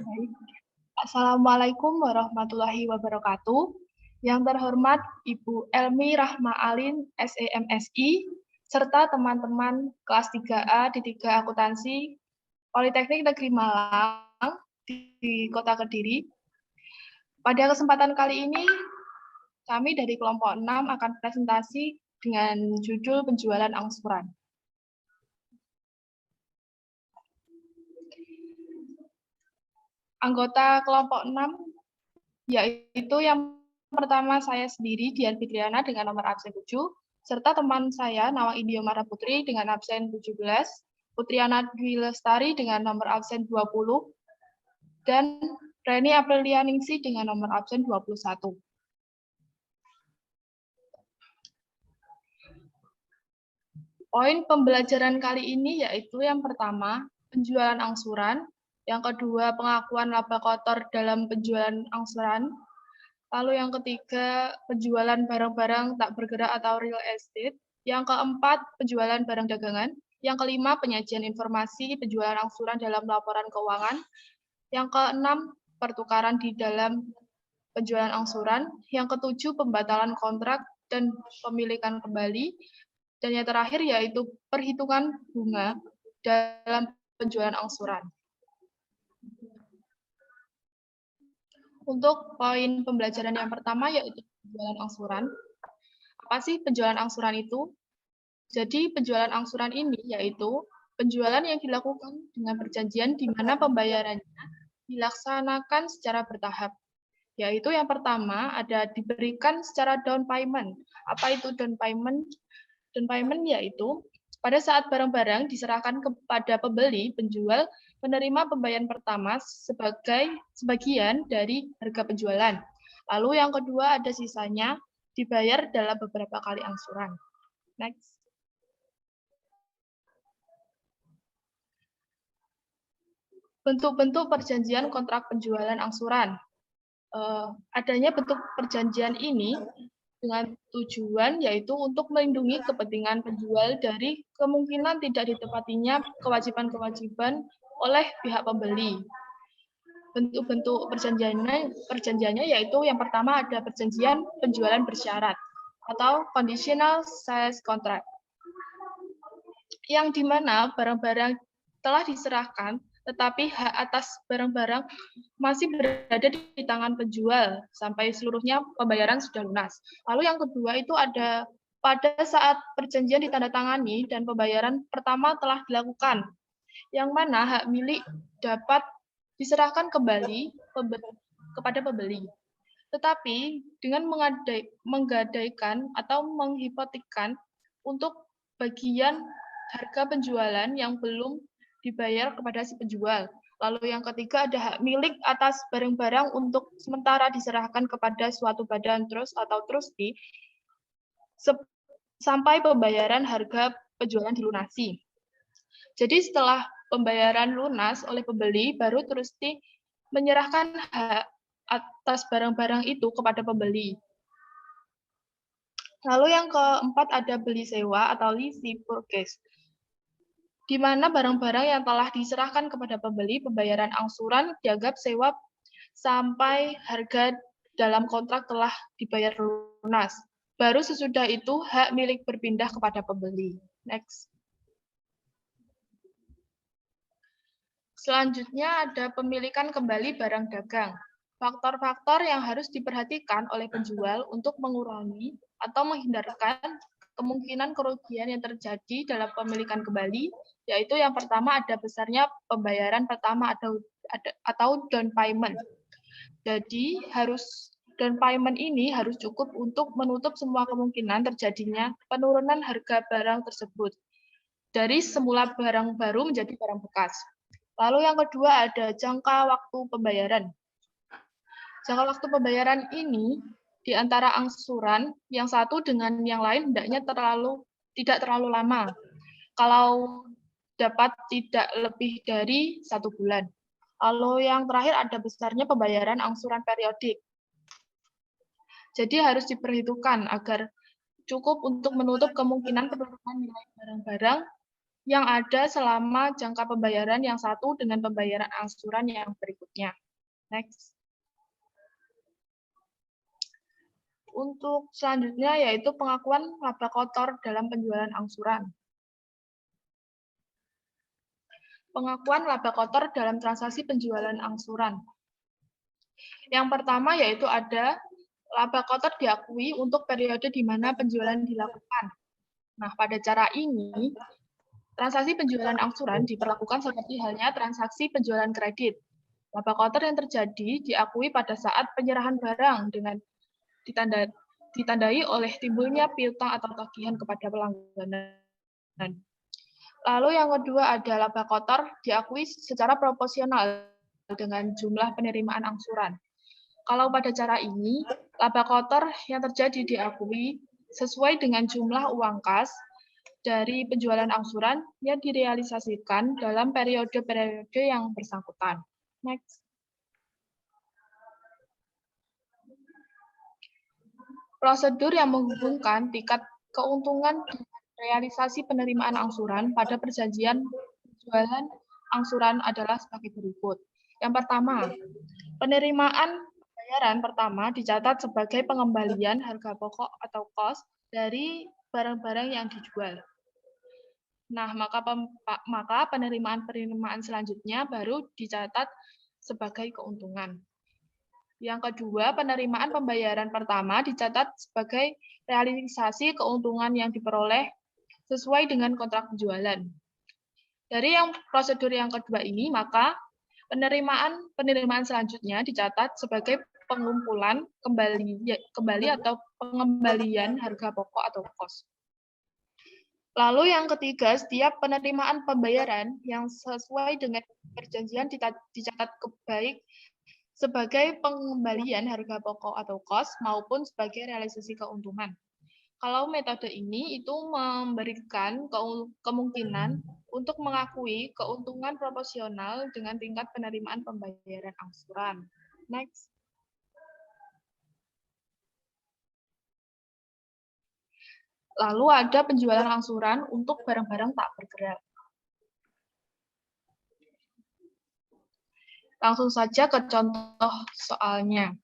Baik. Assalamualaikum warahmatullahi wabarakatuh. Yang terhormat Ibu Elmi Rahma Alin, SEMSI, serta teman-teman kelas 3A di 3 Akuntansi Politeknik Negeri Malang di Kota Kediri. Pada kesempatan kali ini, kami dari kelompok 6 akan presentasi dengan judul penjualan angsuran. Anggota kelompok 6 yaitu yang pertama saya sendiri, Dian Fitriana dengan nomor absen 7, serta teman saya, Nawang Indio Mara Putri dengan absen 17, Putriana Dwi Lestari dengan nomor absen 20, dan Reni Aprilia Ningsih dengan nomor absen 21. Poin pembelajaran kali ini yaitu yang pertama, penjualan angsuran, yang kedua, pengakuan laba kotor dalam penjualan angsuran, lalu yang ketiga, penjualan barang-barang tak bergerak atau real estate, yang keempat, penjualan barang dagangan, yang kelima, penyajian informasi penjualan angsuran dalam laporan keuangan, yang keenam, pertukaran di dalam penjualan angsuran, yang ketujuh, pembatalan kontrak dan pemilikan kembali, dan yang terakhir yaitu perhitungan bunga dalam penjualan angsuran. Untuk poin pembelajaran yang pertama yaitu penjualan angsuran. Apa sih penjualan angsuran itu? Jadi penjualan angsuran ini yaitu penjualan yang dilakukan dengan perjanjian di mana pembayarannya dilaksanakan secara bertahap. Yaitu yang pertama ada diberikan secara down payment. Apa itu down payment? Down payment yaitu pada saat barang-barang diserahkan kepada pembeli, penjual menerima pembayaran pertama sebagai sebagian dari harga penjualan. Lalu yang kedua ada sisanya dibayar dalam beberapa kali angsuran. Next. Bentuk-bentuk perjanjian kontrak penjualan angsuran. Adanya bentuk perjanjian ini dengan tujuan yaitu untuk melindungi kepentingan penjual dari kemungkinan tidak ditepatinya kewajiban-kewajiban oleh pihak pembeli. Bentuk-bentuk perjanjiannya yaitu yang pertama ada perjanjian penjualan bersyarat atau conditional sales contract, yang dimana barang-barang telah diserahkan tetapi hak atas barang-barang masih berada di tangan penjual sampai seluruhnya pembayaran sudah lunas. Lalu yang kedua itu ada pada saat perjanjian ditandatangani dan pembayaran pertama telah dilakukan, yang mana hak milik dapat diserahkan kembali kepada pembeli. Tetapi dengan menggadaikan atau menghipotekkan untuk bagian harga penjualan yang belum dibayar kepada si penjual. Lalu yang ketiga ada hak milik atas barang-barang untuk sementara diserahkan kepada suatu badan trust atau trustee sampai pembayaran harga penjualan dilunasi. Jadi setelah pembayaran lunas oleh pembeli, baru trustee menyerahkan hak atas barang-barang itu kepada pembeli. Lalu yang keempat ada beli sewa atau lease purchase, di mana barang-barang yang telah diserahkan kepada pembeli, pembayaran angsuran dianggap sewa sampai harga dalam kontrak telah dibayar lunas. Baru sesudah itu hak milik berpindah kepada pembeli. Next. Selanjutnya ada pemilikan kembali barang dagang. Faktor-faktor yang harus diperhatikan oleh penjual untuk mengurangi atau menghindarkan kemungkinan kerugian yang terjadi dalam pemilikan kembali, yaitu yang pertama ada besarnya pembayaran pertama atau down payment. Jadi down payment ini harus cukup untuk menutup semua kemungkinan terjadinya penurunan harga barang tersebut dari semula barang baru menjadi barang bekas. Lalu yang kedua ada jangka waktu pembayaran. Jangka waktu pembayaran ini di antara angsuran yang satu dengan yang lain hendaknya tidak terlalu lama. Kalau dapat tidak lebih dari 1 bulan. Lalu yang terakhir ada besarnya pembayaran angsuran periodik. Jadi harus diperhitungkan agar cukup untuk menutup kemungkinan penurunan nilai barang-barang yang ada selama jangka pembayaran yang satu dengan pembayaran angsuran yang berikutnya. Next. Untuk selanjutnya yaitu pengakuan laba kotor dalam penjualan angsuran. Pengakuan laba kotor dalam transaksi penjualan angsuran. Yang pertama yaitu ada laba kotor diakui untuk periode di mana penjualan dilakukan. Nah, pada cara ini, transaksi penjualan angsuran diperlakukan seperti halnya transaksi penjualan kredit. Laba kotor yang terjadi diakui pada saat penyerahan barang dengan ditandai oleh timbulnya piutang atau tagihan kepada pelanggan. Lalu yang kedua ada laba kotor diakui secara proporsional dengan jumlah penerimaan angsuran. Kalau pada cara ini, laba kotor yang terjadi diakui sesuai dengan jumlah uang kas dari penjualan angsuran yang direalisasikan dalam periode-periode yang bersangkutan. Next. Prosedur yang menghubungkan tingkat keuntungan dengan realisasi penerimaan angsuran pada perjanjian penjualan angsuran adalah sebagai berikut. Yang pertama, penerimaan pembayaran pertama dicatat sebagai pengembalian harga pokok atau kos dari barang-barang yang dijual. Nah, maka penerimaan selanjutnya baru dicatat sebagai keuntungan. Yang kedua, penerimaan pembayaran pertama dicatat sebagai realisasi keuntungan yang diperoleh sesuai dengan kontrak penjualan. Dari prosedur yang kedua ini, maka penerimaan selanjutnya dicatat sebagai pengumpulan kembali atau pengembalian harga pokok atau kos. Lalu yang ketiga, setiap penerimaan pembayaran yang sesuai dengan perjanjian dicatat baik sebagai pengembalian harga pokok atau kos maupun sebagai realisasi keuntungan. Kalau metode ini itu memberikan kemungkinan untuk mengakui keuntungan proporsional dengan tingkat penerimaan pembayaran angsuran. Next. Lalu ada penjualan angsuran untuk barang-barang tak bergerak. Langsung saja ke contoh soalnya.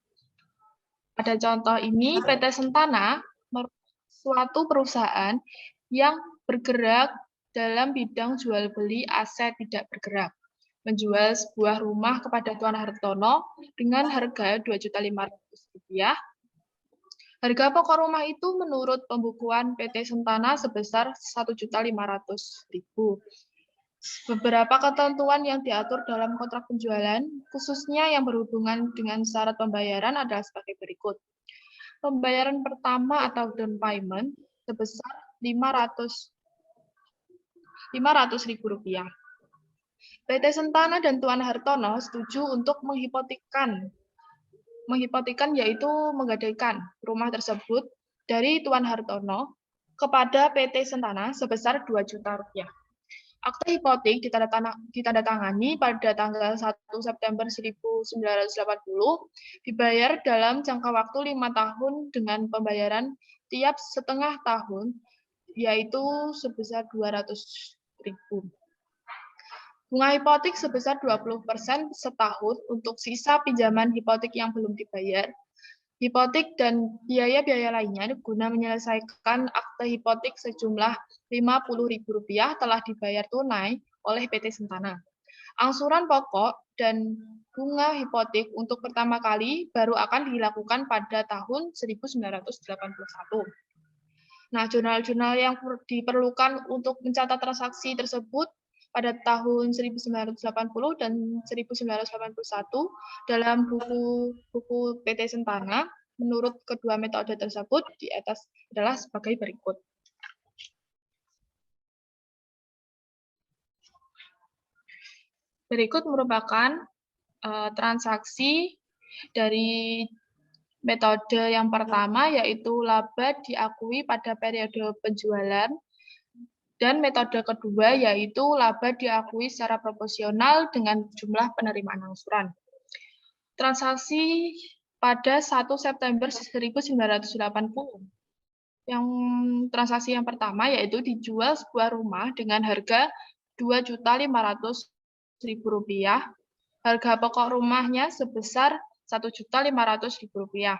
Pada contoh ini, PT Sentana suatu perusahaan yang bergerak dalam bidang jual beli aset tidak bergerak, menjual sebuah rumah kepada Tuan Hartono dengan harga Rp2.500.000. Harga pokok rumah itu menurut pembukuan PT Sentana sebesar Rp1.500.000. Beberapa ketentuan yang diatur dalam kontrak penjualan, khususnya yang berhubungan dengan syarat pembayaran adalah sebagai berikut. Pembayaran pertama atau down payment sebesar Rp500.000. PT Sentana dan Tuan Hartono setuju untuk menghipotekan yaitu menggadaikan rumah tersebut dari Tuan Hartono kepada PT Sentana sebesar Rp2 juta. Akta hipotek ditandatangani pada tanggal 1 September 1980, dibayar dalam jangka waktu 5 tahun dengan pembayaran tiap setengah tahun, yaitu sebesar Rp200.000. Bunga hipotek sebesar 20% setahun untuk sisa pinjaman hipotek yang belum dibayar. Hipotek dan biaya-biaya lainnya guna menyelesaikan akte hipotek sejumlah Rp50.000 telah dibayar tunai oleh PT Sentana. Angsuran pokok dan bunga hipotek untuk pertama kali baru akan dilakukan pada tahun 1981. Nah, jurnal-jurnal yang diperlukan untuk mencatat transaksi tersebut pada tahun 1980 dan 1981 dalam buku PT Sentana menurut kedua metode tersebut di atas adalah sebagai berikut. Berikut merupakan transaksi dari metode yang pertama, yaitu laba diakui pada periode penjualan, dan metode kedua yaitu laba diakui secara proporsional dengan jumlah penerimaan angsuran. Transaksi pada 1 September 1980. Yang transaksi yang pertama yaitu dijual sebuah rumah dengan harga Rp2.500.000. Harga pokok rumahnya sebesar Rp1.500.000.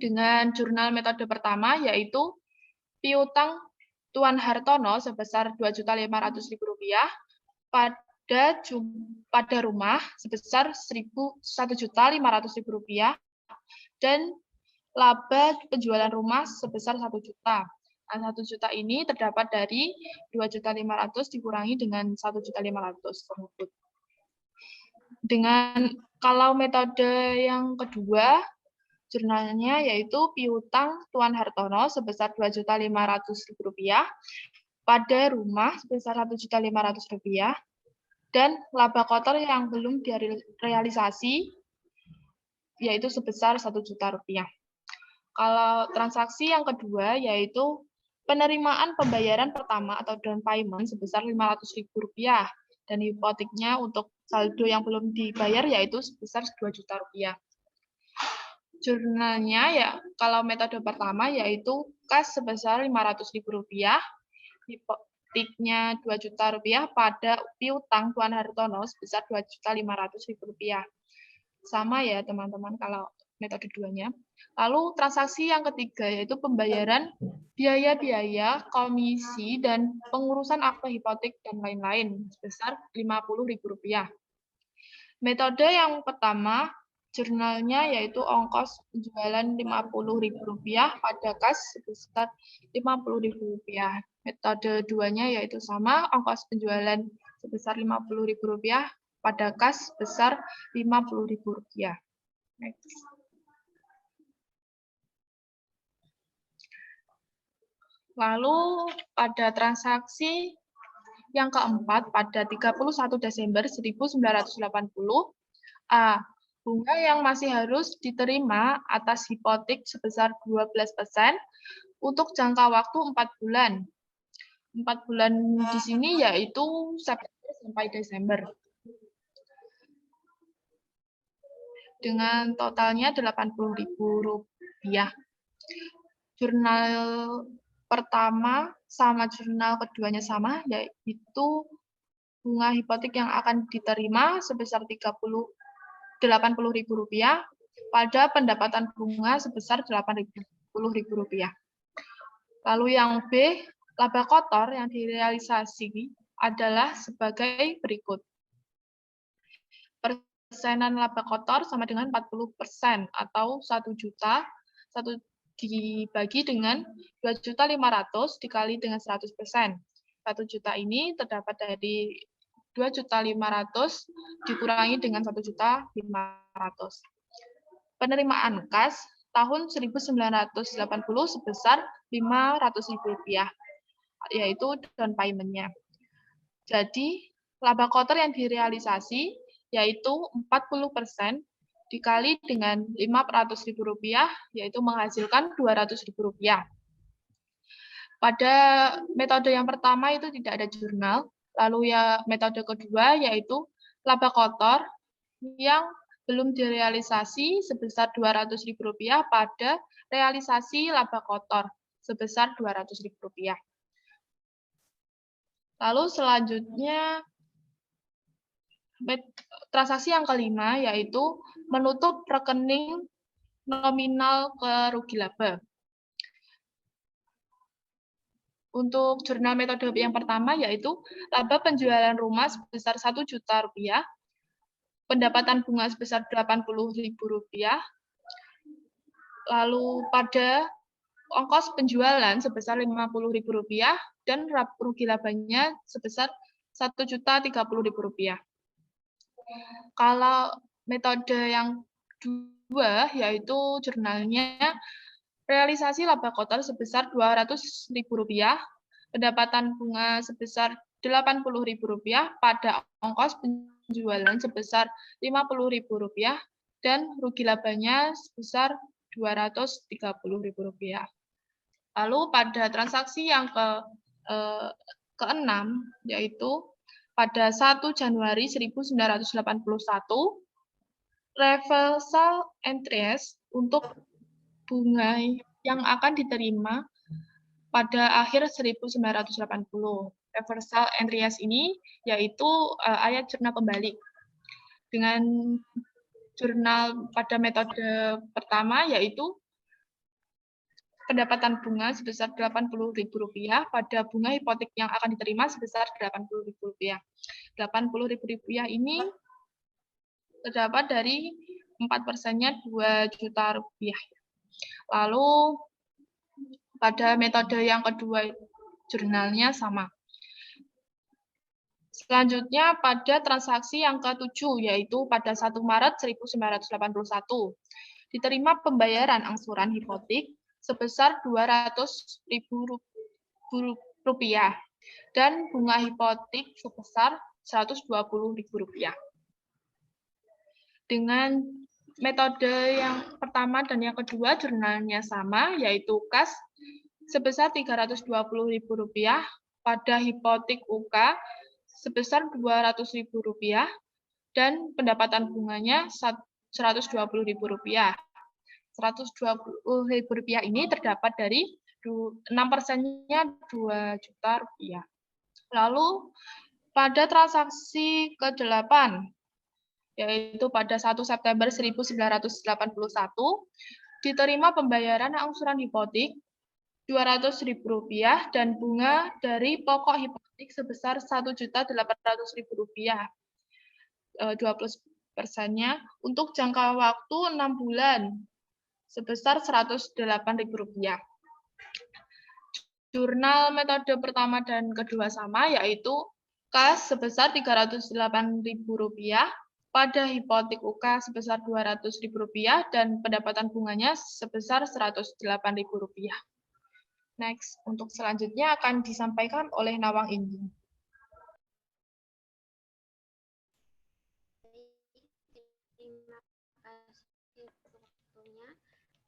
Dengan jurnal metode pertama yaitu piutang Tuan Hartono sebesar Rp2.500.000 pada rumah sebesar Rp1.500.000 dan laba penjualan rumah sebesar 1 juta. Nah, 1 juta ini terdapat dari 2.500.000 dikurangi dengan 1.500.000 tersebut. Dengan kalau metode yang kedua, jurnalnya yaitu piutang Tuan Hartono sebesar Rp2.500.000 pada rumah sebesar Rp1.500.000 dan laba kotor yang belum direalisasi yaitu sebesar Rp1 juta. Kalau transaksi yang kedua yaitu penerimaan pembayaran pertama atau down payment sebesar Rp500.000 dan hipoteknya untuk saldo yang belum dibayar yaitu sebesar Rp2 juta. Jurnalnya ya kalau metode pertama yaitu kas sebesar Rp500.000, hipoteknya Rp2 juta pada piutang Tuan Hartono sebesar Rp2.500.000. Sama ya teman-teman kalau metode duanya. Lalu transaksi yang ketiga yaitu pembayaran biaya-biaya, komisi, dan pengurusan akte hipotek dan lain-lain sebesar Rp50.000. Metode yang pertama, jurnalnya yaitu ongkos penjualan Rp50.000 pada kas sebesar Rp50.000. Metode duanya yaitu sama, ongkos penjualan sebesar Rp50.000 pada kas sebesar Rp50.000. Next. Lalu pada transaksi yang keempat pada 31 Desember 1980, A. Bunga yang masih harus diterima atas hipotek sebesar 12% untuk jangka waktu 4 bulan. 4 bulan di sini yaitu September sampai Desember. Dengan totalnya Rp80.000. Jurnal pertama sama jurnal keduanya sama, yaitu bunga hipotek yang akan diterima sebesar Rp80.000 pada pendapatan bunga sebesar Rp80.000. Lalu yang B, laba kotor yang direalisasi adalah sebagai berikut. Persenan laba kotor sama dengan 40% atau 1 juta, 1 dibagi dengan 2.500.000 dikali dengan 100%. 1 juta ini terdapat dari 2.500.000 dikurangi dengan 1.500.000. Penerimaan kas tahun 1980 sebesar Rp500.000, yaitu down payment-nya. Jadi, laba kotor yang direalisasi yaitu 40% dikali dengan Rp500.000, yaitu menghasilkan Rp200.000. Pada metode yang pertama itu tidak ada jurnal, lalu ya metode kedua yaitu laba kotor yang belum direalisasi sebesar Rp200.000 pada realisasi laba kotor sebesar Rp200.000. Lalu selanjutnya transaksi yang kelima yaitu menutup rekening nominal kerugi laba. Untuk jurnal metode yang pertama yaitu laba penjualan rumah sebesar Rp1 juta, pendapatan bunga sebesar Rp80.000, lalu pada ongkos penjualan sebesar Rp50.000 dan rugi labanya sebesar Rp1.030.000. Kalau metode yang kedua yaitu jurnalnya realisasi laba kotor sebesar Rp200.000, pendapatan bunga sebesar Rp80.000 pada ongkos penjualan sebesar Rp50.000 dan rugi labanya sebesar Rp230.000. Lalu pada transaksi yang keenam yaitu pada 1 Januari 1981 reversal entries untuk bunga yang akan diterima pada akhir 1980. Reversal entries ini yaitu ayat jurnal pembalik. Dengan jurnal pada metode pertama yaitu pendapatan bunga sebesar Rp80.000 pada bunga hipotek yang akan diterima sebesar Rp80.000. Rp80.000 ini terdapat dari 4%-nya Rp2 juta. Lalu pada metode yang kedua jurnalnya sama. Selanjutnya pada transaksi yang ke-7 yaitu pada 1 Maret 1981 diterima pembayaran angsuran hipotek sebesar Rp200.000 dan bunga hipotek sebesar Rp120.000. Dengan metode yang pertama dan yang kedua jurnalnya sama, yaitu kas sebesar Rp320.000 pada hipotek UK sebesar Rp200.000 dan pendapatan bunganya Rp120.000. Rp120.000 ini terdapat dari 6%-nya Rp2 juta. Lalu pada transaksi ke-8 yaitu pada 1 September 1981 diterima pembayaran angsuran hipotek Rp200.000 dan bunga dari pokok hipotek sebesar Rp1.800.000. 20%-nya untuk jangka waktu 6 bulan sebesar Rp108.000. Jurnal metode pertama dan kedua sama, yaitu kas sebesar Rp308.000 pada hipotek UK sebesar Rp200.000 dan pendapatan bunganya sebesar Rp108.000. Next, untuk selanjutnya akan disampaikan oleh Nawang Indi.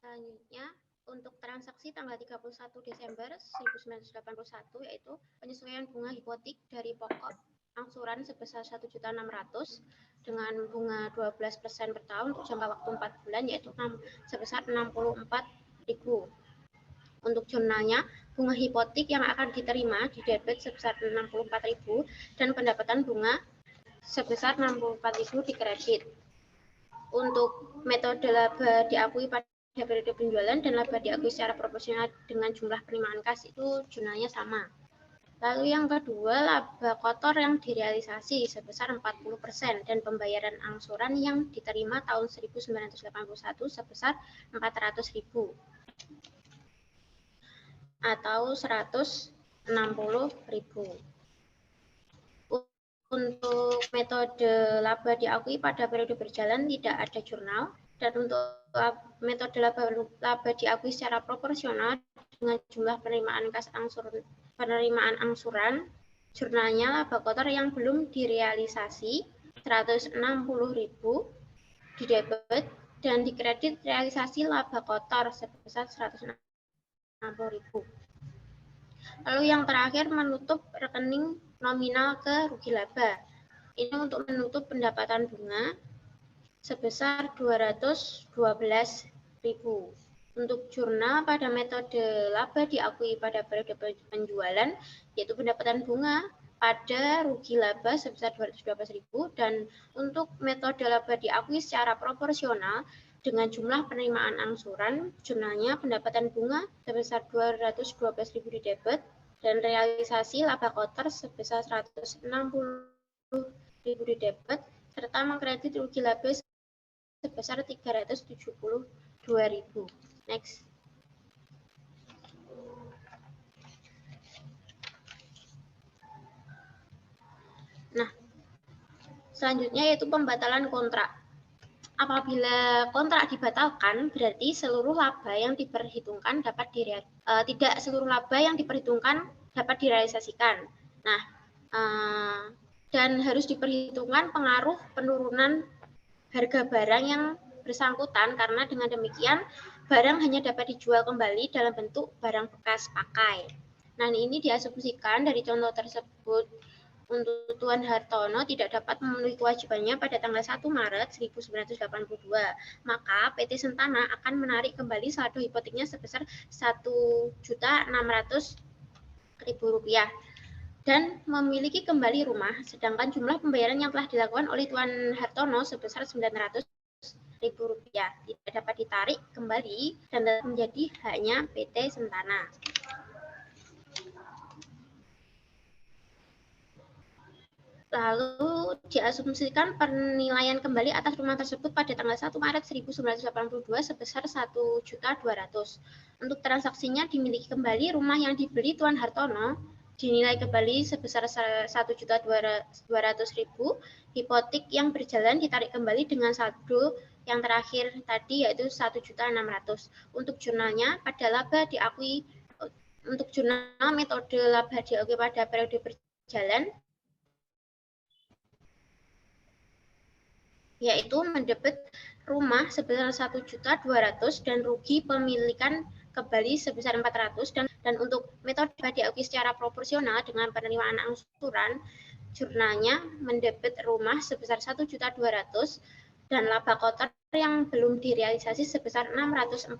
Selanjutnya, untuk transaksi tanggal 31 Desember 1981 yaitu penyesuaian bunga hipotek dari pokok angsuran sebesar Rp1.600.000 dengan bunga 12% per tahun untuk jangka waktu 4 bulan yaitu sebesar Rp64.000. Untuk jurnalnya, bunga hipotek yang akan diterima di debit sebesar Rp64.000 dan pendapatan bunga sebesar Rp64.000 di kredit. Untuk metode laba diakui pada periode penjualan dan laba diakui secara proporsional dengan jumlah penerimaan kas itu jurnalnya sama. Lalu yang kedua, laba kotor yang direalisasi sebesar 40% dan pembayaran angsuran yang diterima tahun 1981 sebesar Rp400.000 atau Rp160.000. Untuk metode laba diakui pada periode berjalan tidak ada jurnal, dan untuk metode laba diakui secara proporsional dengan jumlah penerimaan kas angsuran, jurnalnya laba kotor yang belum direalisasi Rp160.000 di debit dan di kredit realisasi laba kotor sebesar Rp160.000. Lalu yang terakhir menutup rekening nominal ke rugi laba. Ini untuk menutup pendapatan bunga sebesar Rp212.000. Untuk jurnal pada metode laba diakui pada periode penjualan yaitu pendapatan bunga pada rugi laba sebesar Rp212.000 dan untuk metode laba diakui secara proporsional dengan jumlah penerimaan angsuran, jurnalnya pendapatan bunga sebesar Rp212.000 di debit dan realisasi laba kotor sebesar Rp160.000 di debit serta mengkredit rugi laba sebesar Rp372.000. Next. Nah, selanjutnya yaitu pembatalan kontrak. Apabila kontrak dibatalkan, berarti seluruh laba yang diperhitungkan tidak seluruh laba yang diperhitungkan dapat direalisasikan. Nah, dan harus diperhitungkan pengaruh penurunan harga barang yang bersangkutan karena dengan demikian barang hanya dapat dijual kembali dalam bentuk barang bekas pakai. Nah, ini diasumsikan dari contoh tersebut untuk Tuan Hartono tidak dapat memenuhi kewajibannya pada tanggal 1 Maret 1982, maka PT Sentana akan menarik kembali saldo hipoteknya sebesar Rp1.600.000 Rp1.000 dan memiliki kembali rumah, sedangkan jumlah pembayaran yang telah dilakukan oleh Tuan Hartono sebesar Rp900.000 tidak dapat ditarik kembali dan menjadi haknya PT Sentana. Lalu diasumsikan penilaian kembali atas rumah tersebut pada tanggal 1 Maret 1982 sebesar Rp1.200.000. Untuk transaksinya dimiliki kembali rumah yang dibeli Tuan Hartono dinilai kembali sebesar Rp1.200.000. Hipotek yang berjalan ditarik kembali dengan saldo yang terakhir tadi yaitu Rp1.600.000. Untuk jurnalnya pada laba diakui untuk jurnal metode laba diakui pada periode berjalan yaitu mendebit rumah sebesar Rp1.200.000 dan rugi pemilikan kembali sebesar Rp400.000 dan untuk metode diakui secara proporsional dengan penerimaan angsuran jurnalnya mendebit rumah sebesar Rp1.200.000 dan laba kotor yang belum direalisasi sebesar Rp640.000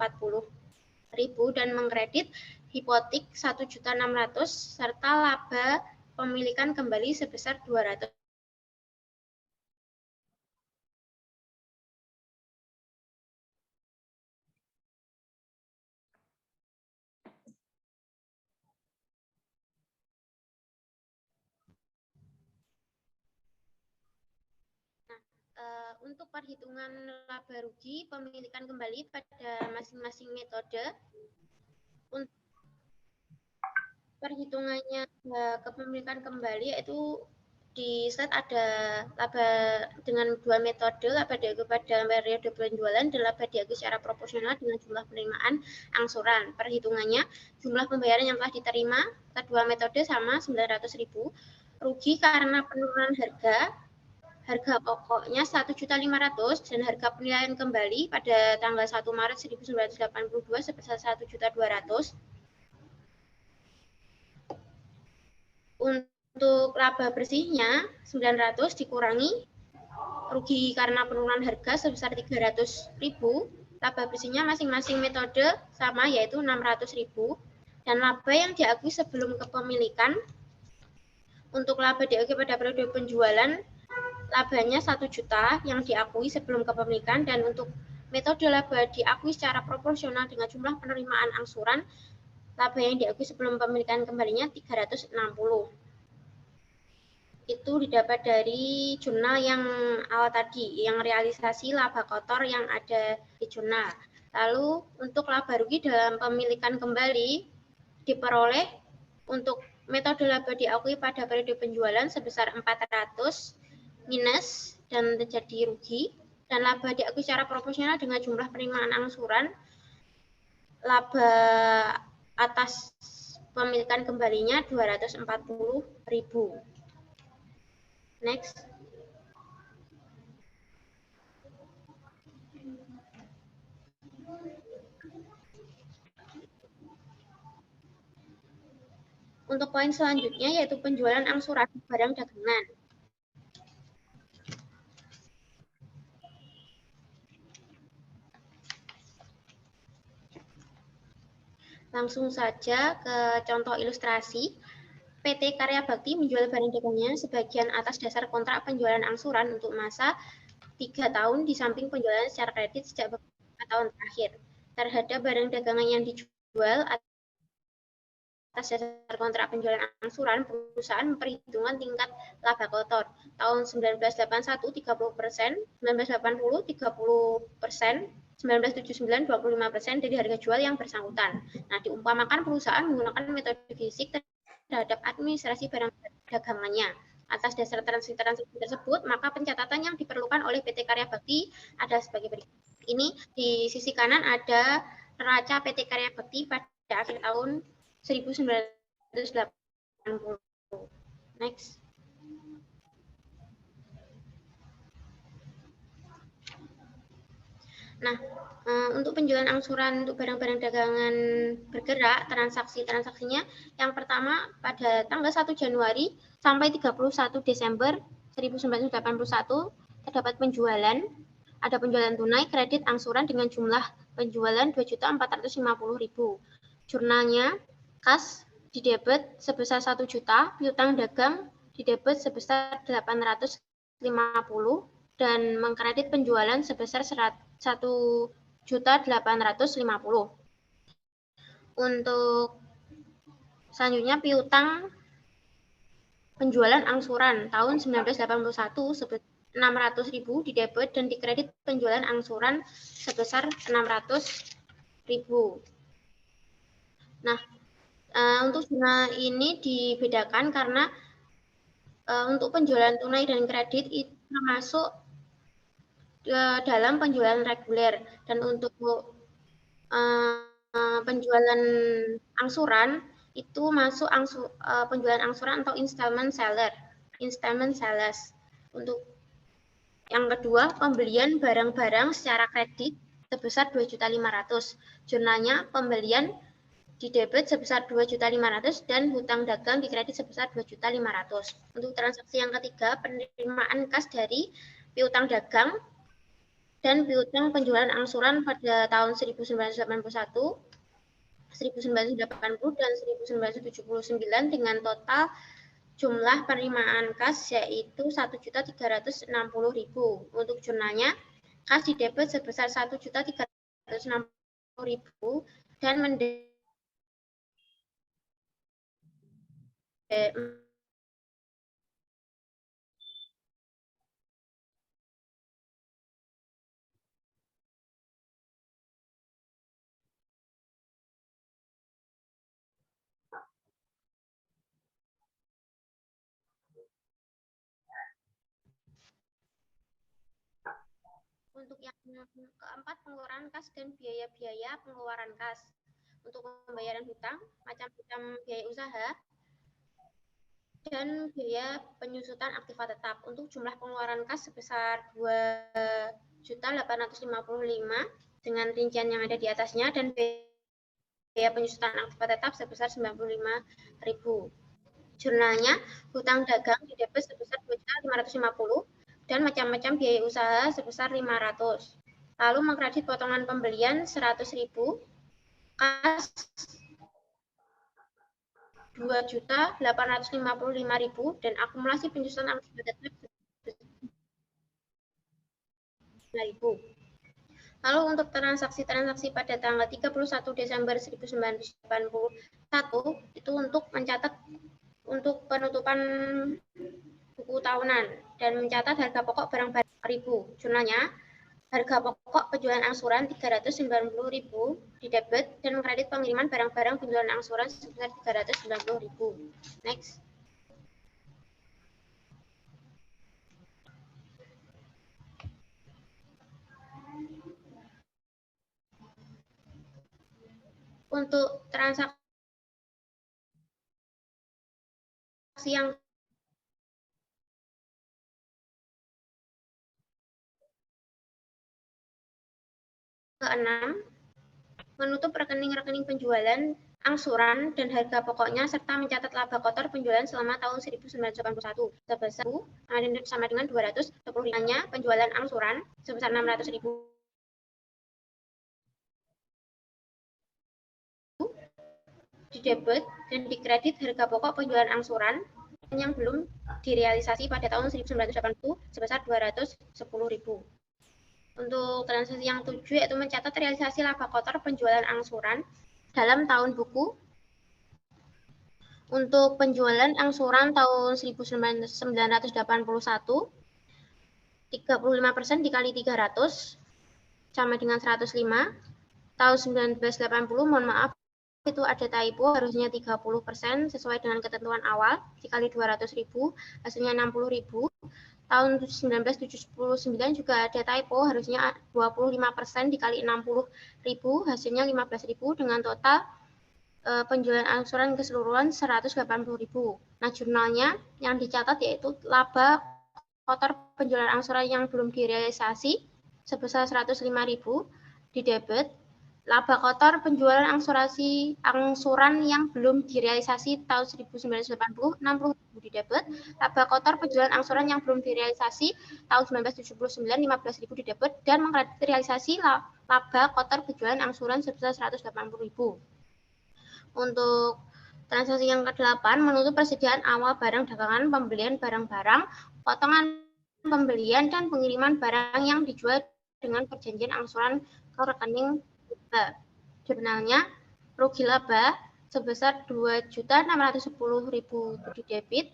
dan mengkredit hipotek Rp1.600.000 serta laba pemilikan kembali sebesar Rp200.000. Untuk perhitungan laba rugi pemilikan kembali pada masing-masing metode, untuk perhitungannya kepemilikan kembali yaitu di slide ada laba dengan dua metode, laba diakui pada periode penjualan dan laba diakui secara proporsional dengan jumlah penerimaan angsuran. Perhitungannya jumlah pembayaran yang telah diterima kedua metode sama Rp900.000, rugi karena penurunan harga pokoknya Rp1.500.000 dan harga penilaian kembali pada tanggal 1 Maret 1982 sebesar Rp1.200.000. Untuk laba bersihnya 900 dikurangi rugi karena penurunan harga sebesar Rp300.000. Laba bersihnya masing-masing metode sama yaitu Rp600.000 dan laba yang diakui sebelum kepemilikan. Untuk laba diakui pada periode penjualan labanya 1 juta yang diakui sebelum kepemilikan dan untuk metode laba diakui secara proporsional dengan jumlah penerimaan angsuran, laba yang diakui sebelum pemilikan kembalinya 360. Itu didapat dari jurnal yang awal tadi, yang realisasi laba kotor yang ada di jurnal. Lalu untuk laba rugi dalam pemilikan kembali diperoleh untuk metode laba diakui pada periode penjualan sebesar 400 minus dan terjadi rugi dan laba diakui secara proporsional dengan jumlah penerimaan angsuran, laba atas pemilikan kembalinya 240.000. Next. Untuk poin selanjutnya yaitu penjualan angsuran barang dagangan. Langsung saja ke contoh ilustrasi. PT Karya Bakti menjual barang dagangnya sebagian atas dasar kontrak penjualan angsuran untuk masa 3 tahun di samping penjualan secara kredit sejak beberapa tahun terakhir. Terhadap barang dagangan yang dijual atas dasar kontrak penjualan angsuran, perusahaan memperhitungkan tingkat laba kotor. Tahun 1981 30%, 1980 30%, 1979 25% dari harga jual yang bersangkutan. Nah, diumpamakan perusahaan menggunakan metode fisik terhadap administrasi barang dagangannya. Atas dasar transaksi tersebut, maka pencatatan yang diperlukan oleh PT Karya Bakti adalah sebagai berikut. Ini di sisi kanan ada neraca PT Karya Bakti pada akhir tahun 1980. Next. Nah, untuk penjualan angsuran untuk barang-barang dagangan bergerak, transaksinya yang pertama pada tanggal 1 Januari sampai 31 Desember 1981 terdapat penjualan, ada penjualan tunai, kredit, angsuran dengan jumlah penjualan 2.450.000. Jurnalnya kas didebet sebesar 1 juta, piutang dagang didebet sebesar 850 dan mengkredit penjualan sebesar 1.850.000. Untuk selanjutnya piutang penjualan angsuran tahun 1981 sebesar 600.000 didebet dan dikredit penjualan angsuran sebesar 600.000. Nah, untuk zona ini dibedakan karena untuk penjualan tunai dan kredit itu termasuk dalam penjualan reguler, dan untuk penjualan angsuran itu masuk penjualan angsuran atau installment sales. Untuk yang kedua, pembelian barang-barang secara kredit sebesar 2.500.000. Jurnalnya pembelian didebet sebesar 2.500.000 dan hutang dagang dikredit sebesar 2.500.000. Untuk transaksi yang ketiga, penerimaan kas dari piutang dagang dan piutang penjualan angsuran pada tahun 1981, 1980, dan 1979 dengan total jumlah penerimaan kas yaitu 1.360.000. Untuk jurnalnya, kas didebet sebesar 1.360.000 dan untuk yang keempat, pengeluaran kas dan biaya-biaya pengeluaran kas. Untuk pembayaran hutang, macam-macam biaya usaha, dan biaya penyusutan aktiva tetap. Untuk jumlah pengeluaran kas sebesar 2.855 dengan rincian yang ada di atasnya, dan biaya penyusutan aktiva tetap sebesar 95.000. Jurnalnya, hutang dagang didebet sebesar 2.550 dan macam-macam biaya usaha sebesar 500. Lalu mengkredit potongan pembelian 100.000, kas 2.855.000 dan akumulasi penyusutan aktiva tetap 9.000. Lalu untuk transaksi-transaksi pada tanggal 31 Desember 1981 itu untuk mencatat untuk penutupan buku tahunan dan mencatat harga pokok barang-barang 1.000. Jurnalnya, harga pokok penjualan angsuran 390.000 didebet dan kredit pengiriman barang-barang penjualan angsuran sebesar 390.000. Next. Untuk transaksi yang keenam, menutup rekening-rekening penjualan angsuran dan harga pokoknya serta mencatat laba kotor penjualan selama tahun 1981 sebesar sama dengan 210.000. Penjualan angsuran sebesar 600.000 didebet dan dikredit harga pokok penjualan angsuran yang belum direalisasi pada tahun 1980 sebesar 210.000. Untuk transaksi yang 7 yaitu mencatat realisasi laba kotor penjualan angsuran dalam tahun buku. Untuk penjualan angsuran tahun 1981, 35% dikali 300 sama dengan 105. Tahun 1980, mohon maaf, itu ada typo, harusnya 30% sesuai dengan ketentuan awal, dikali 200.000, hasilnya 60.000. Tahun 1979 juga ada typo, harusnya 25% dikali 60.000, hasilnya 15.000 dengan total penjualan angsuran keseluruhan 180.000. Nah, jurnalnya yang dicatat yaitu laba kotor penjualan angsuran yang belum direalisasi sebesar 105.000 didebet, laba kotor penjualan angsuran yang belum direalisasi tahun 1980 60.000 didebet, laba kotor penjualan angsuran yang belum direalisasi tahun 1979 15.000 didebet, dan mengkredit realisasi laba kotor penjualan angsuran sebesar 180.000. Untuk Transaksi yang ke-8 menutup persediaan awal barang dagangan, pembelian barang-barang, potongan pembelian dan pengiriman barang yang dijual dengan perjanjian angsuran ke rekening laba. Jurnalnya rugi laba sebesar 2.610.000 di debit,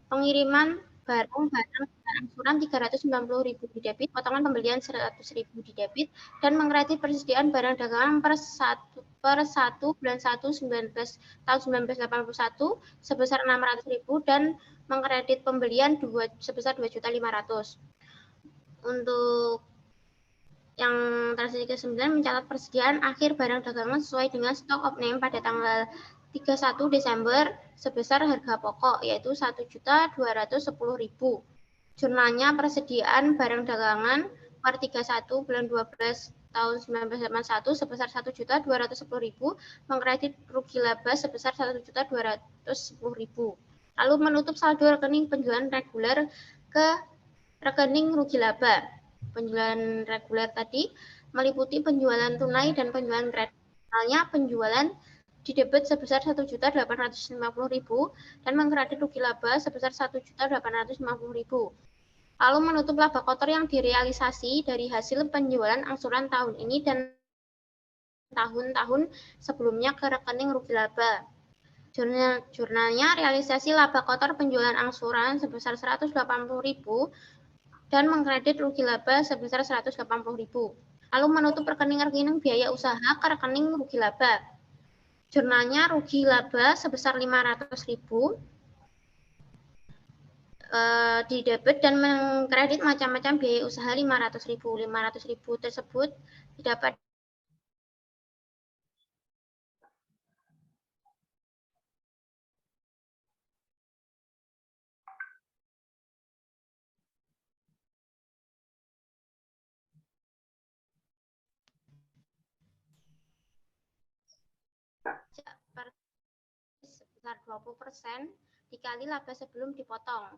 pengiriman barang-barang angsuran 390.000 di debit, potongan pembelian 100.000 di debit, dan mengkredit persediaan barang dagangan per 1 bulan 1 tahun 1981 sebesar 600.000 dan mengkredit pembelian sebesar 2.500.000. Untuk yang transaksi ke-9 mencatat persediaan akhir barang dagangan sesuai dengan stock of name pada tanggal 31 Desember sebesar harga pokok yaitu 1.210.000. Jurnalnya persediaan barang dagangan per 31 bulan 12 tahun 1981 sebesar 1.210.000 mengkredit rugi laba sebesar 1.210.000. Lalu menutup saldo rekening penjualan reguler ke rekening rugi laba. Penjualan reguler tadi meliputi penjualan tunai dan penjualan kredit. Misalnya penjualan di debit sebesar 1.850.000 dan mengkredit rugi laba sebesar 1.850.000. Lalu menutup laba kotor yang direalisasi dari hasil penjualan angsuran tahun ini dan tahun-tahun sebelumnya ke rekening rugi laba. Jurnalnya realisasi laba kotor penjualan angsuran sebesar 180.000 dan mengkredit rugi laba sebesar 180.000. Lalu menutup rekening-rekening biaya usaha ke rekening rugi laba. Jurnalnya rugi laba sebesar 500.000 di debit dan mengkredit macam-macam biaya usaha 500.000. 500.000 tersebut didapat sebesar 20% dikali laba sebelum dipotong.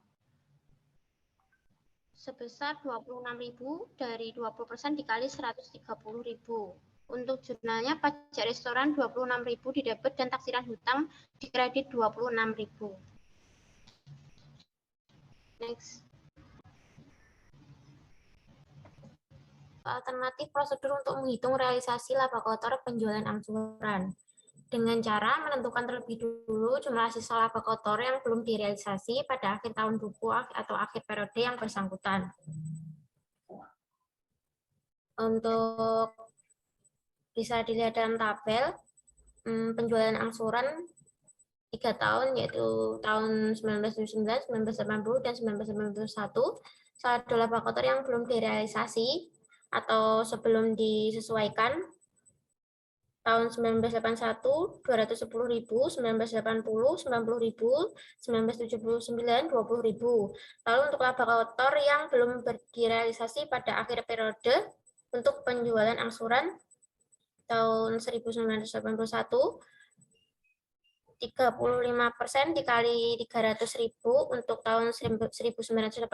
Sebesar 26.000 dari 20% dikali 130.000. Untuk jurnalnya pajak restoran 26.000 di debit dan taksiran hutang dikredit 26.000. Next. Alternatif prosedur untuk menghitung realisasi laba kotor penjualan angsuran. Dengan cara menentukan terlebih dulu jumlah sisa laba kotor yang belum direalisasi pada akhir tahun buku atau akhir periode yang bersangkutan. Untuk bisa dilihat dalam tabel, penjualan angsuran 3 tahun yaitu tahun 1979, 1980, dan 1991, saldo laba kotor yang belum direalisasi atau sebelum disesuaikan tahun 1981 210.000, 1980 90.000, 1979 20.000. Lalu untuk laba kotor yang belum direalisasi pada akhir periode untuk penjualan angsuran tahun 1981 35% dikali 300.000 untuk tahun 1981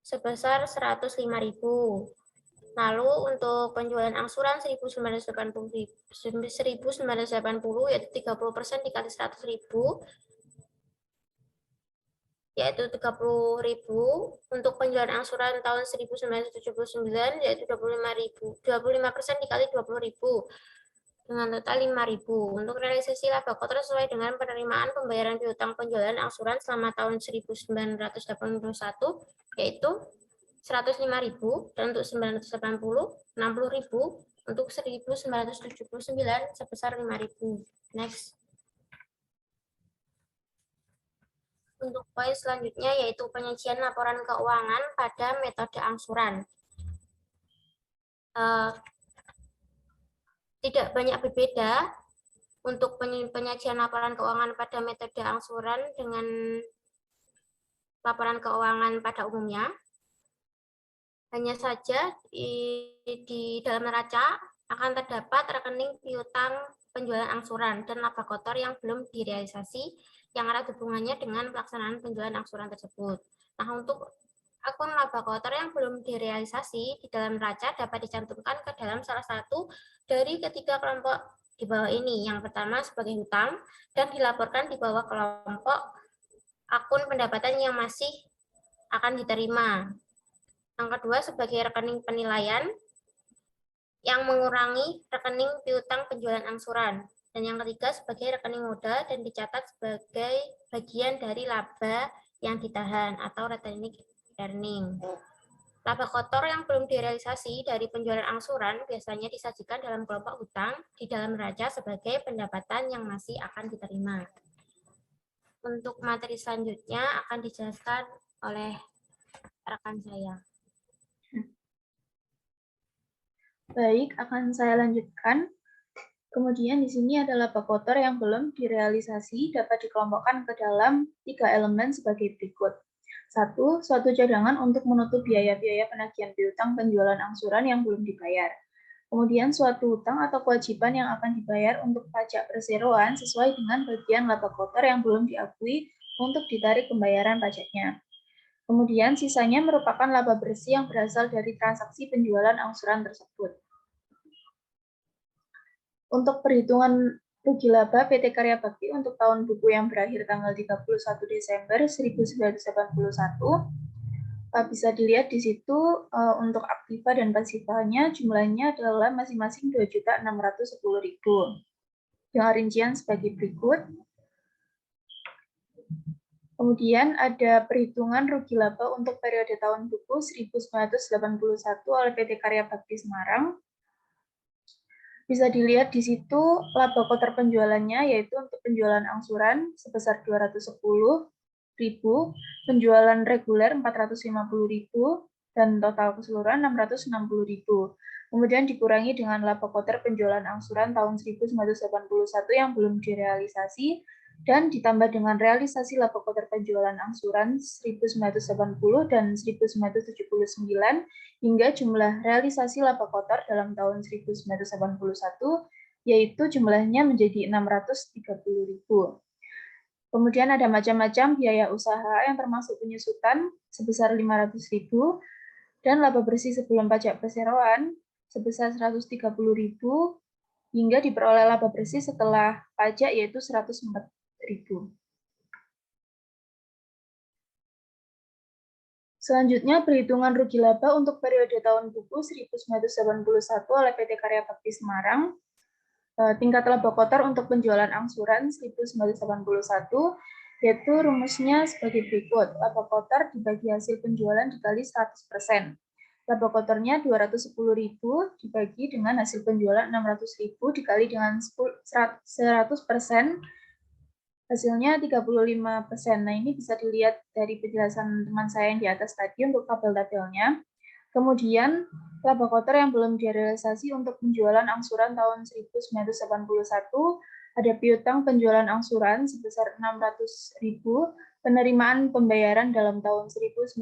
sebesar 105.000. Lalu untuk penjualan angsuran 1980 yaitu 30% dikali 100.000 yaitu 30.000. Untuk penjualan angsuran tahun 1979 yaitu 25.000. 25% dikali 20.000 dengan total 5.000. Untuk realisasi laba kotor sesuai dengan penerimaan pembayaran piutang penjualan angsuran selama tahun 1981 yaitu 105.000 dan untuk 980 60.000, untuk 1979 sebesar 5.000. Next. Untuk poin selanjutnya yaitu penyajian laporan keuangan pada metode angsuran. Tidak banyak berbeda untuk penyajian laporan keuangan pada metode angsuran dengan laporan keuangan pada umumnya. Hanya saja di dalam neraca akan terdapat rekening piutang penjualan angsuran dan laba kotor yang belum direalisasi yang erat hubungannya dengan pelaksanaan penjualan angsuran tersebut. Nah, untuk akun laba kotor yang belum direalisasi di dalam neraca dapat dicantumkan ke dalam salah satu dari ketiga kelompok di bawah ini. Yang pertama sebagai hutang dan dilaporkan di bawah kelompok akun pendapatan yang masih akan diterima. Yang kedua sebagai rekening penilaian yang mengurangi rekening piutang penjualan angsuran. Dan yang ketiga sebagai rekening modal dan dicatat sebagai bagian dari laba yang ditahan atau retained earning. Laba kotor yang belum direalisasi dari penjualan angsuran biasanya disajikan dalam kelompok hutang di dalam neraca sebagai pendapatan yang masih akan diterima. Untuk materi selanjutnya akan dijelaskan oleh rekan saya. Baik, akan saya lanjutkan. Kemudian di sini ada laba kotor yang belum direalisasi dapat dikelompokkan ke dalam 3 elemen sebagai berikut. 1. Suatu cadangan untuk menutup biaya-biaya penagihan piutang penjualan angsuran yang belum dibayar. Kemudian suatu hutang atau kewajiban yang akan dibayar untuk pajak perseroan sesuai dengan bagian laba kotor yang belum diakui untuk ditarik pembayaran pajaknya. Kemudian sisanya merupakan laba bersih yang berasal dari transaksi penjualan angsuran tersebut. Untuk perhitungan rugi laba PT Karya Bakti untuk tahun buku yang berakhir tanggal 31 Desember 1981 bisa dilihat di situ untuk aktiva dan pasifanya jumlahnya adalah masing-masing 2.610.000. Dengan rincian sebagai berikut. Kemudian ada perhitungan rugi laba untuk periode tahun buku 1981 oleh PT Karya Bakti Semarang. Bisa dilihat di situ laba kotor penjualannya yaitu untuk penjualan angsuran sebesar 210.000, penjualan reguler 450.000, dan total keseluruhan 660.000. Kemudian dikurangi dengan laba kotor penjualan angsuran tahun 1981 yang belum direalisasi dan ditambah dengan realisasi laba kotor penjualan angsuran 1980 dan 1979 hingga jumlah realisasi laba kotor dalam tahun 1981 yaitu jumlahnya menjadi 630.000. Kemudian ada macam-macam biaya usaha yang termasuk penyusutan sebesar 500.000 dan laba bersih sebelum pajak perseroan sebesar 130.000 hingga diperoleh laba bersih setelah pajak yaitu 104.000. Selanjutnya, perhitungan rugi laba untuk periode tahun buku 1981 oleh PT Karya Bakti Semarang. Tingkat laba kotor untuk penjualan angsuran 1981, yaitu rumusnya sebagai berikut. Laba kotor dibagi hasil penjualan dikali 100%. Laba kotornya 210.000 dibagi dengan hasil penjualan 600.000 dikali dengan 100%. Hasilnya 35%. Nah, ini bisa dilihat dari penjelasan teman saya yang di atas tadi untuk tabel-tabelnya. Kemudian, laba kotor yang belum direalisasi untuk penjualan angsuran tahun 1981, ada piutang penjualan angsuran sebesar 600.000, penerimaan pembayaran dalam tahun 1981,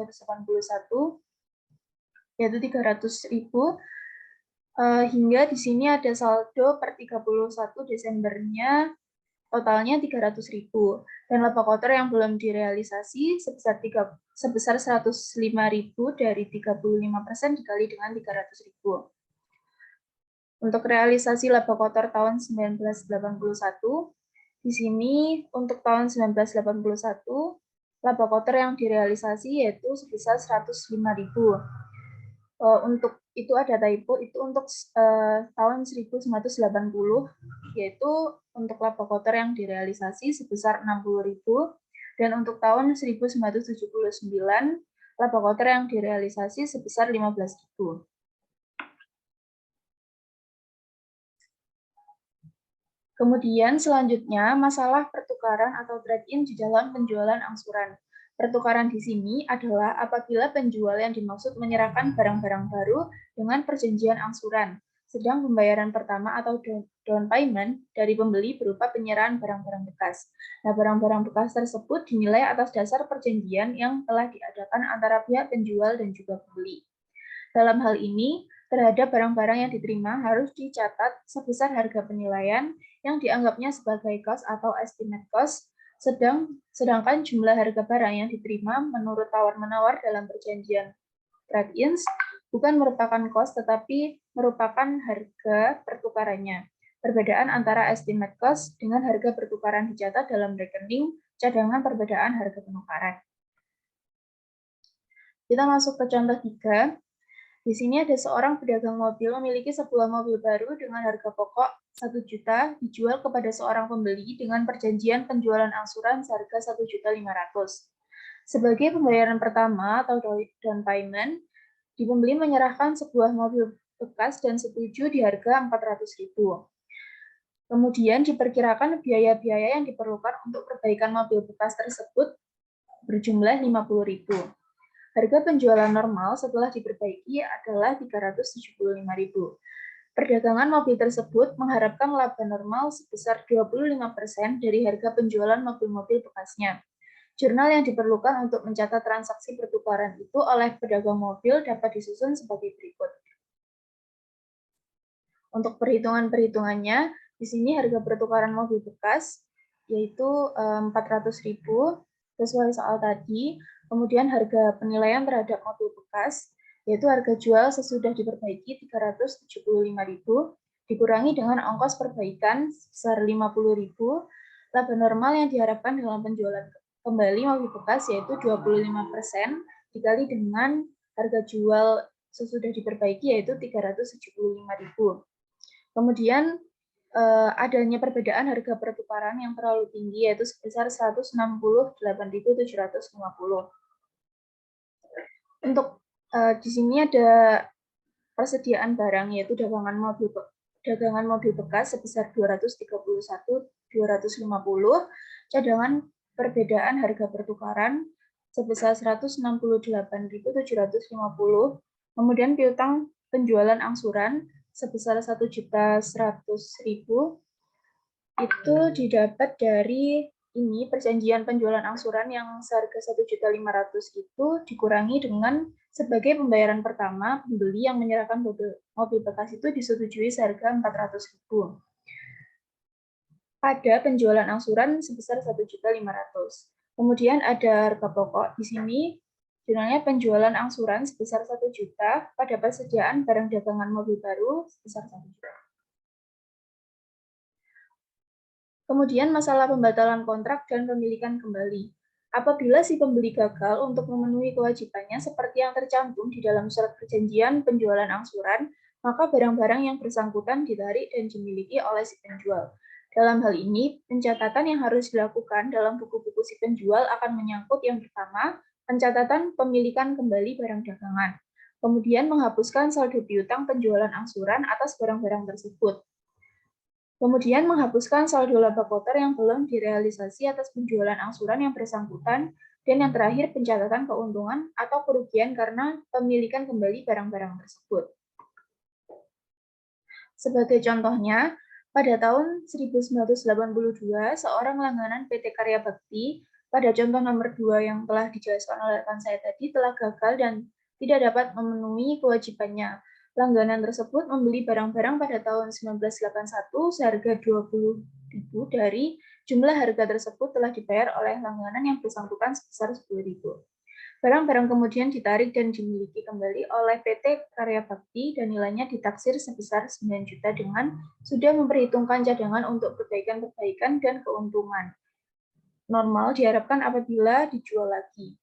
yaitu 300.000, hingga di sini ada saldo per 31 Desembernya totalnya 300.000 dan laba kotor yang belum direalisasi sebesar 105.000 dari 35% dikali dengan 300.000. Untuk realisasi laba kotor tahun 1981, di sini untuk tahun 1981 laba kotor yang direalisasi yaitu sebesar 105.000. Untuk itu ada typo, itu untuk tahun 1980, yaitu untuk laba kotor yang direalisasi sebesar 60.000, dan untuk tahun 1979, laba kotor yang direalisasi sebesar 15.000. Kemudian selanjutnya, masalah pertukaran atau trade-in di dalam penjualan angsuran. Pertukaran di sini adalah apabila penjual yang dimaksud menyerahkan barang-barang baru dengan perjanjian angsuran, sedang pembayaran pertama atau down payment dari pembeli berupa penyerahan barang-barang bekas. Nah, barang-barang bekas tersebut dinilai atas dasar perjanjian yang telah diadakan antara pihak penjual dan juga pembeli. Dalam hal ini, terhadap barang-barang yang diterima harus dicatat sebesar harga penilaian yang dianggapnya sebagai cost atau estimate cost, sedangkan jumlah harga barang yang diterima menurut tawar-menawar dalam perjanjian trade-ins bukan merupakan cost tetapi merupakan harga pertukarannya. Perbedaan antara estimate cost dengan harga pertukaran dicatat dalam rekening cadangan perbedaan harga penukaran. Kita masuk ke contoh 3. Di sini ada seorang pedagang mobil memiliki sebuah mobil baru dengan harga pokok 1 juta dijual kepada seorang pembeli dengan perjanjian penjualan angsuran seharga 1.500.000. Sebagai pembayaran pertama atau down payment, pembeli menyerahkan sebuah mobil bekas dan setuju di harga 400.000. Kemudian diperkirakan biaya-biaya yang diperlukan untuk perbaikan mobil bekas tersebut berjumlah 50.000. Harga penjualan normal setelah diperbaiki adalah 375.000. Perdagangan mobil tersebut mengharapkan laba normal sebesar 25% dari harga penjualan mobil-mobil bekasnya. Jurnal yang diperlukan untuk mencatat transaksi pertukaran itu oleh pedagang mobil dapat disusun sebagai berikut. Untuk perhitungan-perhitungannya, di sini harga pertukaran mobil bekas yaitu 400.000 sesuai soal tadi. Kemudian harga penilaian terhadap mobil bekas, yaitu harga jual sesudah diperbaiki 375.000, dikurangi dengan ongkos perbaikan sebesar 50.000, laba normal yang diharapkan dalam penjualan kembali mobil bekas yaitu 25%, dikali dengan harga jual sesudah diperbaiki yaitu 375.000. Kemudian adanya perbedaan harga pertukaran yang terlalu tinggi yaitu sebesar 168.750. Untuk di sini ada persediaan barang yaitu dagangan mobil bekas sebesar 231.250, cadangan perbedaan harga pertukaran sebesar 168.750, kemudian piutang penjualan angsuran sebesar 1.100.000 itu didapat dari ini perjanjian penjualan angsuran yang seharga 1.500.000 itu dikurangi dengan sebagai pembayaran pertama pembeli yang menyerahkan mobil bekas itu disetujui seharga 400.000. Pada penjualan angsuran sebesar 1.500.000. Kemudian ada harga pokok di sini. Jurnalnya penjualan angsuran sebesar 1 juta pada persediaan barang dagangan mobil baru sebesar 1 juta. Kemudian masalah pembatalan kontrak dan pemilikan kembali. Apabila si pembeli gagal untuk memenuhi kewajibannya seperti yang tercantum di dalam surat perjanjian penjualan angsuran, maka barang-barang yang bersangkutan ditarik dan dimiliki oleh si penjual. Dalam hal ini, pencatatan yang harus dilakukan dalam buku-buku si penjual akan menyangkut yang pertama, pencatatan pemilikan kembali barang dagangan. Kemudian menghapuskan saldo piutang penjualan angsuran atas barang-barang tersebut. Kemudian menghapuskan saldo laba kotor yang belum direalisasi atas penjualan angsuran yang bersangkutan, dan yang terakhir pencatatan keuntungan atau kerugian karena pemilikan kembali barang-barang tersebut. Sebagai contohnya, pada tahun 1982, seorang langganan PT Karya Bakti, pada contoh nomor 2 yang telah dijelaskan oleh rekan saya tadi, telah gagal dan tidak dapat memenuhi kewajibannya. Langganan tersebut membeli barang-barang pada tahun 1981 seharga 20.000 dari jumlah harga tersebut telah dibayar oleh langganan yang bersangkutan sebesar 10.000. Barang-barang kemudian ditarik dan dimiliki kembali oleh PT Karya Bakti dan nilainya ditaksir sebesar 9 juta dengan sudah memperhitungkan cadangan untuk perbaikan-perbaikan dan keuntungan. Normal diharapkan apabila dijual lagi.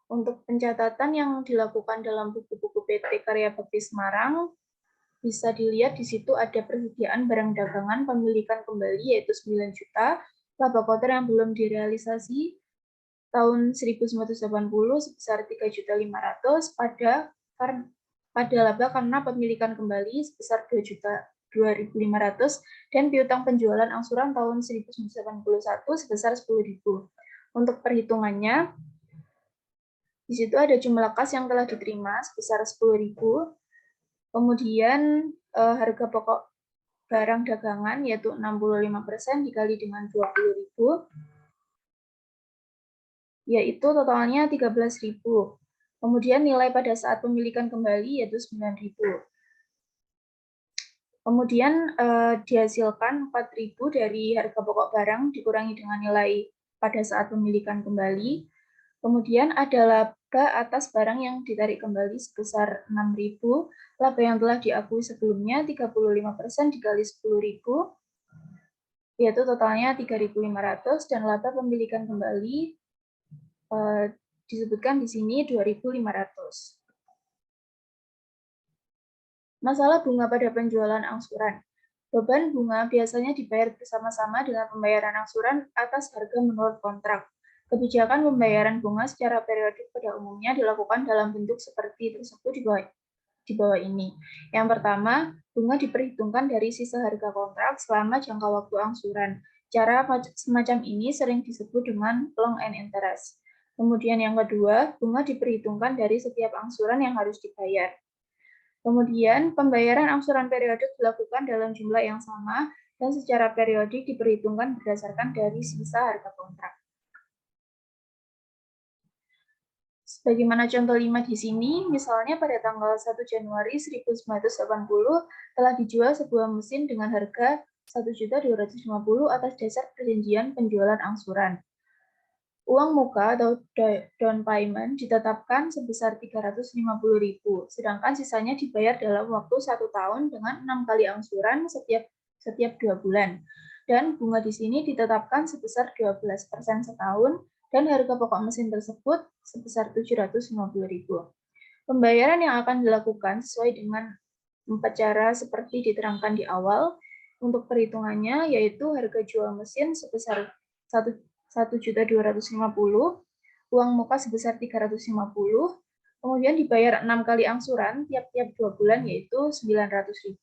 Untuk pencatatan yang dilakukan dalam buku-buku PT Karya Bakti Semarang, bisa dilihat di situ ada persediaan barang dagangan pemilikan kembali yaitu 9 juta, laba kotor yang belum direalisasi tahun 1980 sebesar 3.500.000 pada laba karena pemilikan kembali sebesar 2.500.000 dan piutang penjualan angsuran tahun 1981 sebesar 10.000. Untuk perhitungannya, di situ ada jumlah kas yang telah diterima sebesar 10.000. Kemudian harga pokok barang dagangan yaitu 65% dikali dengan 20.000, yaitu totalnya 13.000. Kemudian nilai pada saat pemilikan kembali yaitu 9.000. Kemudian dihasilkan 4.000 dari harga pokok barang dikurangi dengan nilai pada saat pemilikan kembali. Kemudian ada laba atas barang yang ditarik kembali sebesar 6.000, laba yang telah diakui sebelumnya 35% dikali 10.000, yaitu totalnya 3.500 dan laba pemilikan kembali disebutkan di sini 2.500. Masalah bunga pada penjualan angsuran. Beban bunga biasanya dibayar bersama-sama dengan pembayaran angsuran atas harga menurut kontrak. Kebijakan pembayaran bunga secara periodik pada umumnya dilakukan dalam bentuk seperti tersebut di bawah ini. Yang pertama, bunga diperhitungkan dari sisa harga kontrak selama jangka waktu angsuran. Cara semacam ini sering disebut dengan long end interest. Kemudian yang kedua, bunga diperhitungkan dari setiap angsuran yang harus dibayar. Kemudian, pembayaran angsuran periodik dilakukan dalam jumlah yang sama dan secara periodik diperhitungkan berdasarkan dari sisa harga kontrak. Sebagaimana contoh 5 di sini, misalnya pada tanggal 1 Januari 1980 telah dijual sebuah mesin dengan harga 1.250.000 atas dasar perjanjian penjualan angsuran. Uang muka atau down payment ditetapkan sebesar 350.000, sedangkan sisanya dibayar dalam waktu 1 tahun dengan 6 kali angsuran setiap 2 bulan. Dan bunga di sini ditetapkan sebesar 12% setahun dan harga pokok mesin tersebut sebesar 750.000. Pembayaran yang akan dilakukan sesuai dengan 4 cara seperti diterangkan di awal. Untuk perhitungannya yaitu harga jual mesin sebesar 1.250.000, uang muka sebesar 350, kemudian dibayar 6 kali angsuran tiap-tiap 2 bulan yaitu 900.000,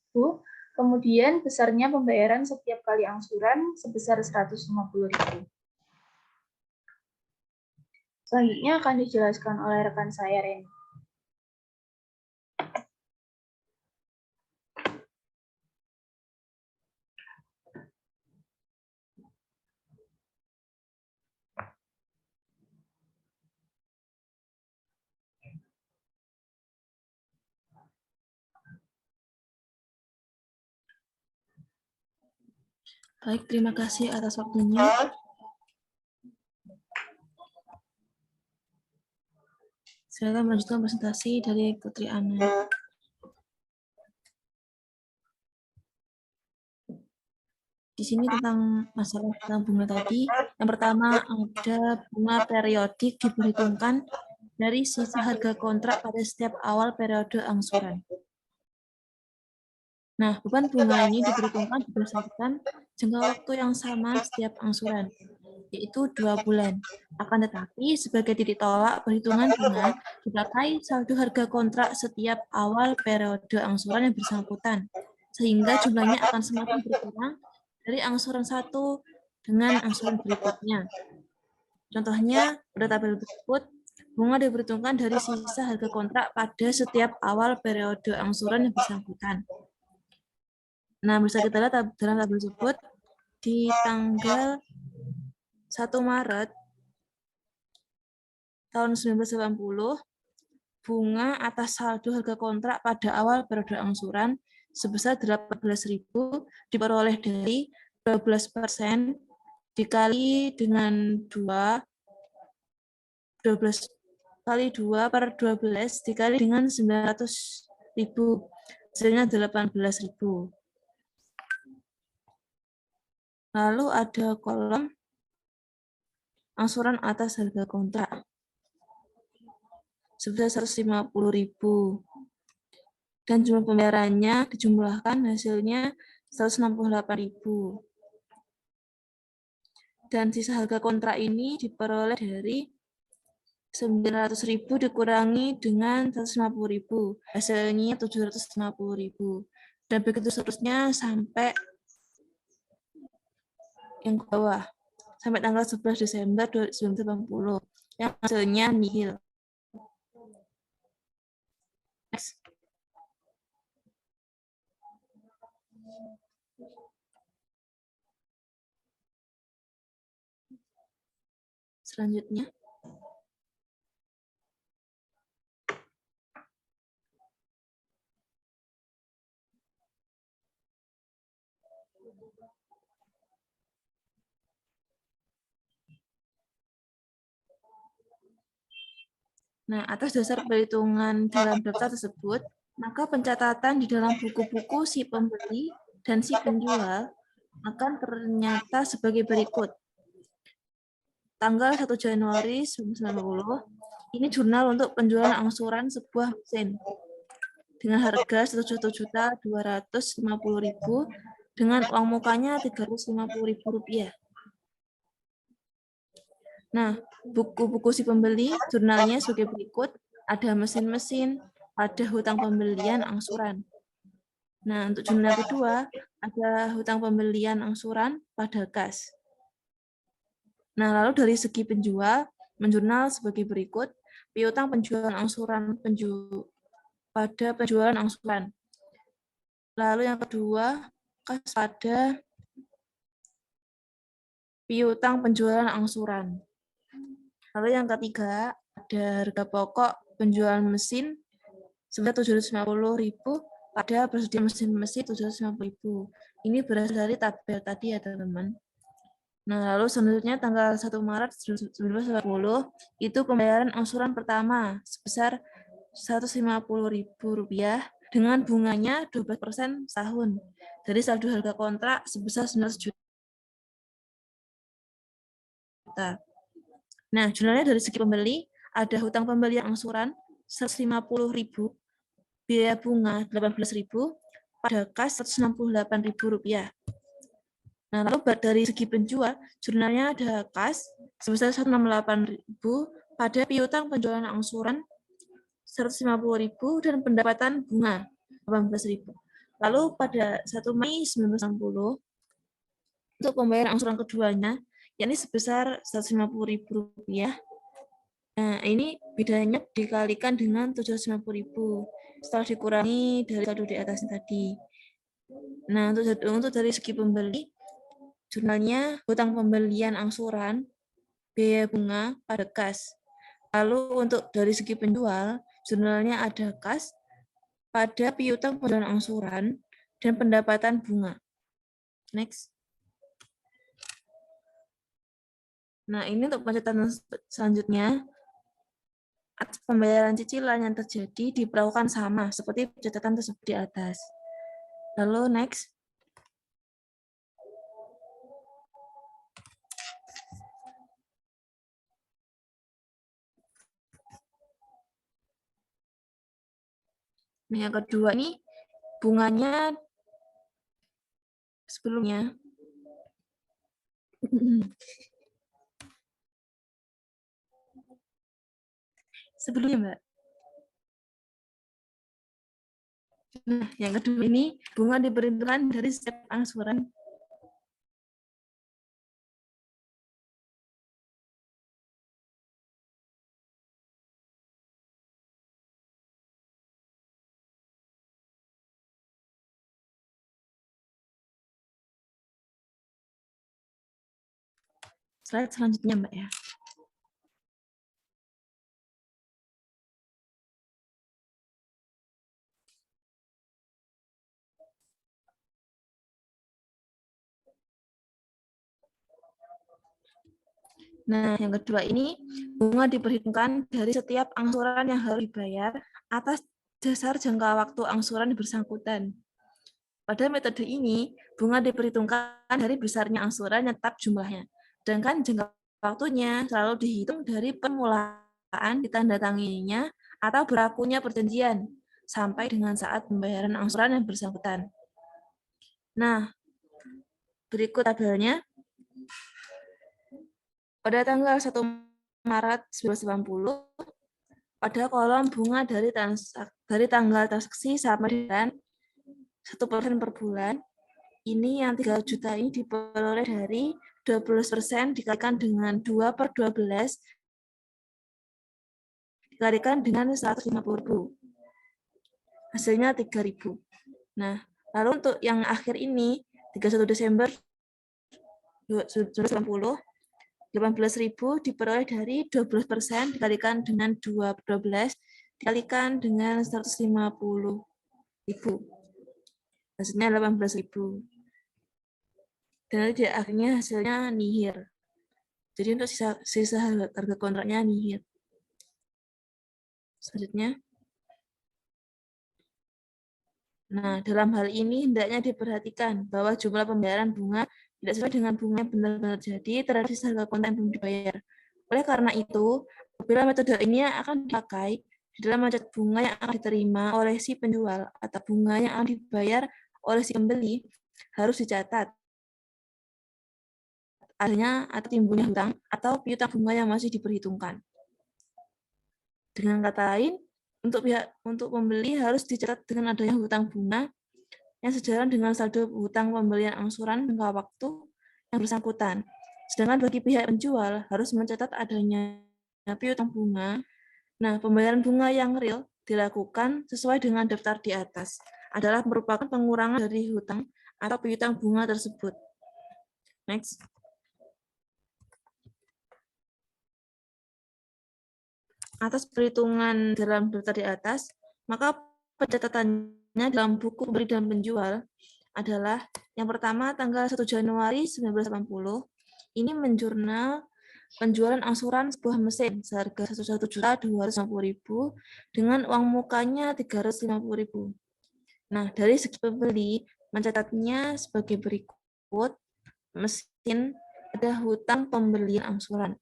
kemudian besarnya pembayaran setiap kali angsuran sebesar 150.000. Selanjutnya akan dijelaskan oleh rekan saya, Reni. Baik, terima kasih atas waktunya. Silakan melanjutkan presentasi dari Putri Ana. Di sini tentang masalah tentang bunga tadi. Yang pertama, ada bunga periodik diperhitungkan dari sisa harga kontrak pada setiap awal periode angsuran. Nah, beban bunga ini diperhitungkan berdasarkan jangka waktu yang sama setiap angsuran, yaitu 2 bulan. Akan tetapi, sebagai titik tolak perhitungan bunga dipakai saldo harga kontrak setiap awal periode angsuran yang bersangkutan, sehingga jumlahnya akan semakin berkurang dari angsuran 1 dengan angsuran berikutnya. Contohnya, pada tabel berikut, bunga diperhitungkan dari sisa harga kontrak pada setiap awal periode angsuran yang bersangkutan. Nah, bisa kita lihat dalam tabel tersebut, di tanggal 1 Maret tahun 1980, bunga atas saldo harga kontrak pada awal periode angsuran sebesar 18.000 diperoleh dari 12% dikali dengan 12 kali 2 per 12 dikali dengan 900.000, hasilnya 18.000. Lalu ada kolom angsuran atas harga kontrak sebesar 150.000 dan jumlah pembayarannya dijumlahkan hasilnya 168.000. Dan sisa harga kontrak ini diperoleh dari 900.000 dikurangi dengan 150.000, hasilnya 750.000. Dan begitu seterusnya sampai yang ke bawah, sampai tanggal 11 Desember 1980, yang hasilnya nihil. Next. Selanjutnya. Nah, atas dasar perhitungan dalam daftar tersebut, maka pencatatan di dalam buku-buku si pembeli dan si penjual akan ternyata sebagai berikut. Tanggal 1 Januari 1990, ini jurnal untuk penjualan angsuran sebuah mesin dengan harga Rp1.250.000 dengan uang mukanya Rp350.000. Nah, buku-buku si pembeli, jurnalnya sebagai berikut, ada mesin-mesin, ada hutang pembelian angsuran. Nah, untuk jurnal kedua, ada hutang pembelian angsuran pada kas. Nah, lalu dari segi penjual, menjurnal sebagai berikut, piutang penjualan angsuran pada penjualan angsuran. Lalu yang kedua, kas pada piutang penjualan angsuran. Lalu yang ketiga, ada harga pokok penjualan mesin sebesar Rp750.000 pada persedia mesin-mesin Rp750.000. Ini berasal dari tabel tadi ya teman-teman. Nah, lalu selanjutnya tanggal 1 Maret 1990 itu pembayaran angsuran pertama sebesar Rp150.000 dengan bunganya 12% setahun dari saldo harga kontrak sebesar 19 juta. Nah, jurnalnya dari segi pembeli ada hutang pembelian angsuran Rp150.000, biaya bunga Rp18.000, pada kas Rp168.000. Nah, lalu dari segi penjual, jurnalnya ada kas sebesar Rp168.000 pada piutang penjualan angsuran Rp150.000 dan pendapatan bunga Rp18.000. Lalu pada 1 Mei 1960, untuk pembayaran angsuran keduanya, yakni sebesar Rp150.000. Nah, ini bedanya dikalikan dengan Rp750.000 setelah dikurangi dari saldo di atasnya tadi. Nah, untuk dari segi pembeli, jurnalnya hutang pembelian angsuran, biaya bunga pada kas. Lalu untuk dari segi penjual, jurnalnya ada kas pada piutang penjualan angsuran dan pendapatan bunga. Next. Nah, ini untuk pencatatan selanjutnya. Atas pembayaran cicilan yang terjadi diperlakukan sama seperti catatan tersebut di atas. Lalu next. Nah, yang kedua ini bunganya sebelumnya. Sebelumnya, Mbak. Nah, yang kedua ini bunga diperhitungkan dari setiap angsuran. Slide selanjutnya, Mbak ya. Nah, yang kedua ini bunga diperhitungkan dari setiap angsuran yang harus dibayar atas dasar jangka waktu angsuran bersangkutan. Pada metode ini, bunga diperhitungkan dari besarnya angsuran yang tetap jumlahnya. Sedangkan jangka waktunya selalu dihitung dari permulaan ditandatangininya atau berlakunya perjanjian sampai dengan saat pembayaran angsuran yang bersangkutan. Nah, berikut tabelnya. Pada tanggal 1 Maret 1990, pada kolom bunga dari tanggal transaksi sampai dengan 1% per bulan, ini yang 3 juta ini diperoleh dari 12% dikalikan dengan 2/12 dikalikan dengan 150.000. Hasilnya 3.000. Nah, lalu untuk yang akhir ini 31 Desember 2020, 18.000 diperoleh dari 12% dikalikan dengan 2/12 dikalikan dengan 150.000. Hasilnya 18.000. Dan di akhirnya hasilnya nihil. Jadi untuk sisa harga kontraknya nihil. Selanjutnya. Nah, dalam hal ini hendaknya diperhatikan bahwa jumlah pembayaran bunga tidak sesuai dengan bunga yang benar-benar jadi terhadap sisa harga konten yang belum dibayar. Oleh karena itu, apabila metode ini akan dipakai di dalam mencatat bunga yang akan diterima oleh si penjual atau bunga yang akan dibayar oleh si pembeli, harus dicatat adanya atau timbulnya hutang atau piutang bunga yang masih diperhitungkan. Dengan kata lain, untuk pembeli harus dicatat dengan adanya hutang bunga yang sejalan dengan saldo hutang pembelian angsuran jangka waktu yang bersangkutan. Sedangkan bagi pihak penjual harus mencatat adanya piutang bunga. Nah, pembayaran bunga yang real dilakukan sesuai dengan daftar di atas adalah merupakan pengurangan dari hutang atau piutang bunga tersebut. Next. Atas perhitungan dalam daftar di atas, maka pencatatannya dalam buku pembeli dan penjual adalah yang pertama tanggal 1 Januari 1980, ini menjurnal penjualan angsuran sebuah mesin seharga Rp1.250.000 dengan uang mukanya Rp350.000. Nah, dari segi pembeli mencatatnya sebagai berikut: mesin ada hutang pembelian angsuran.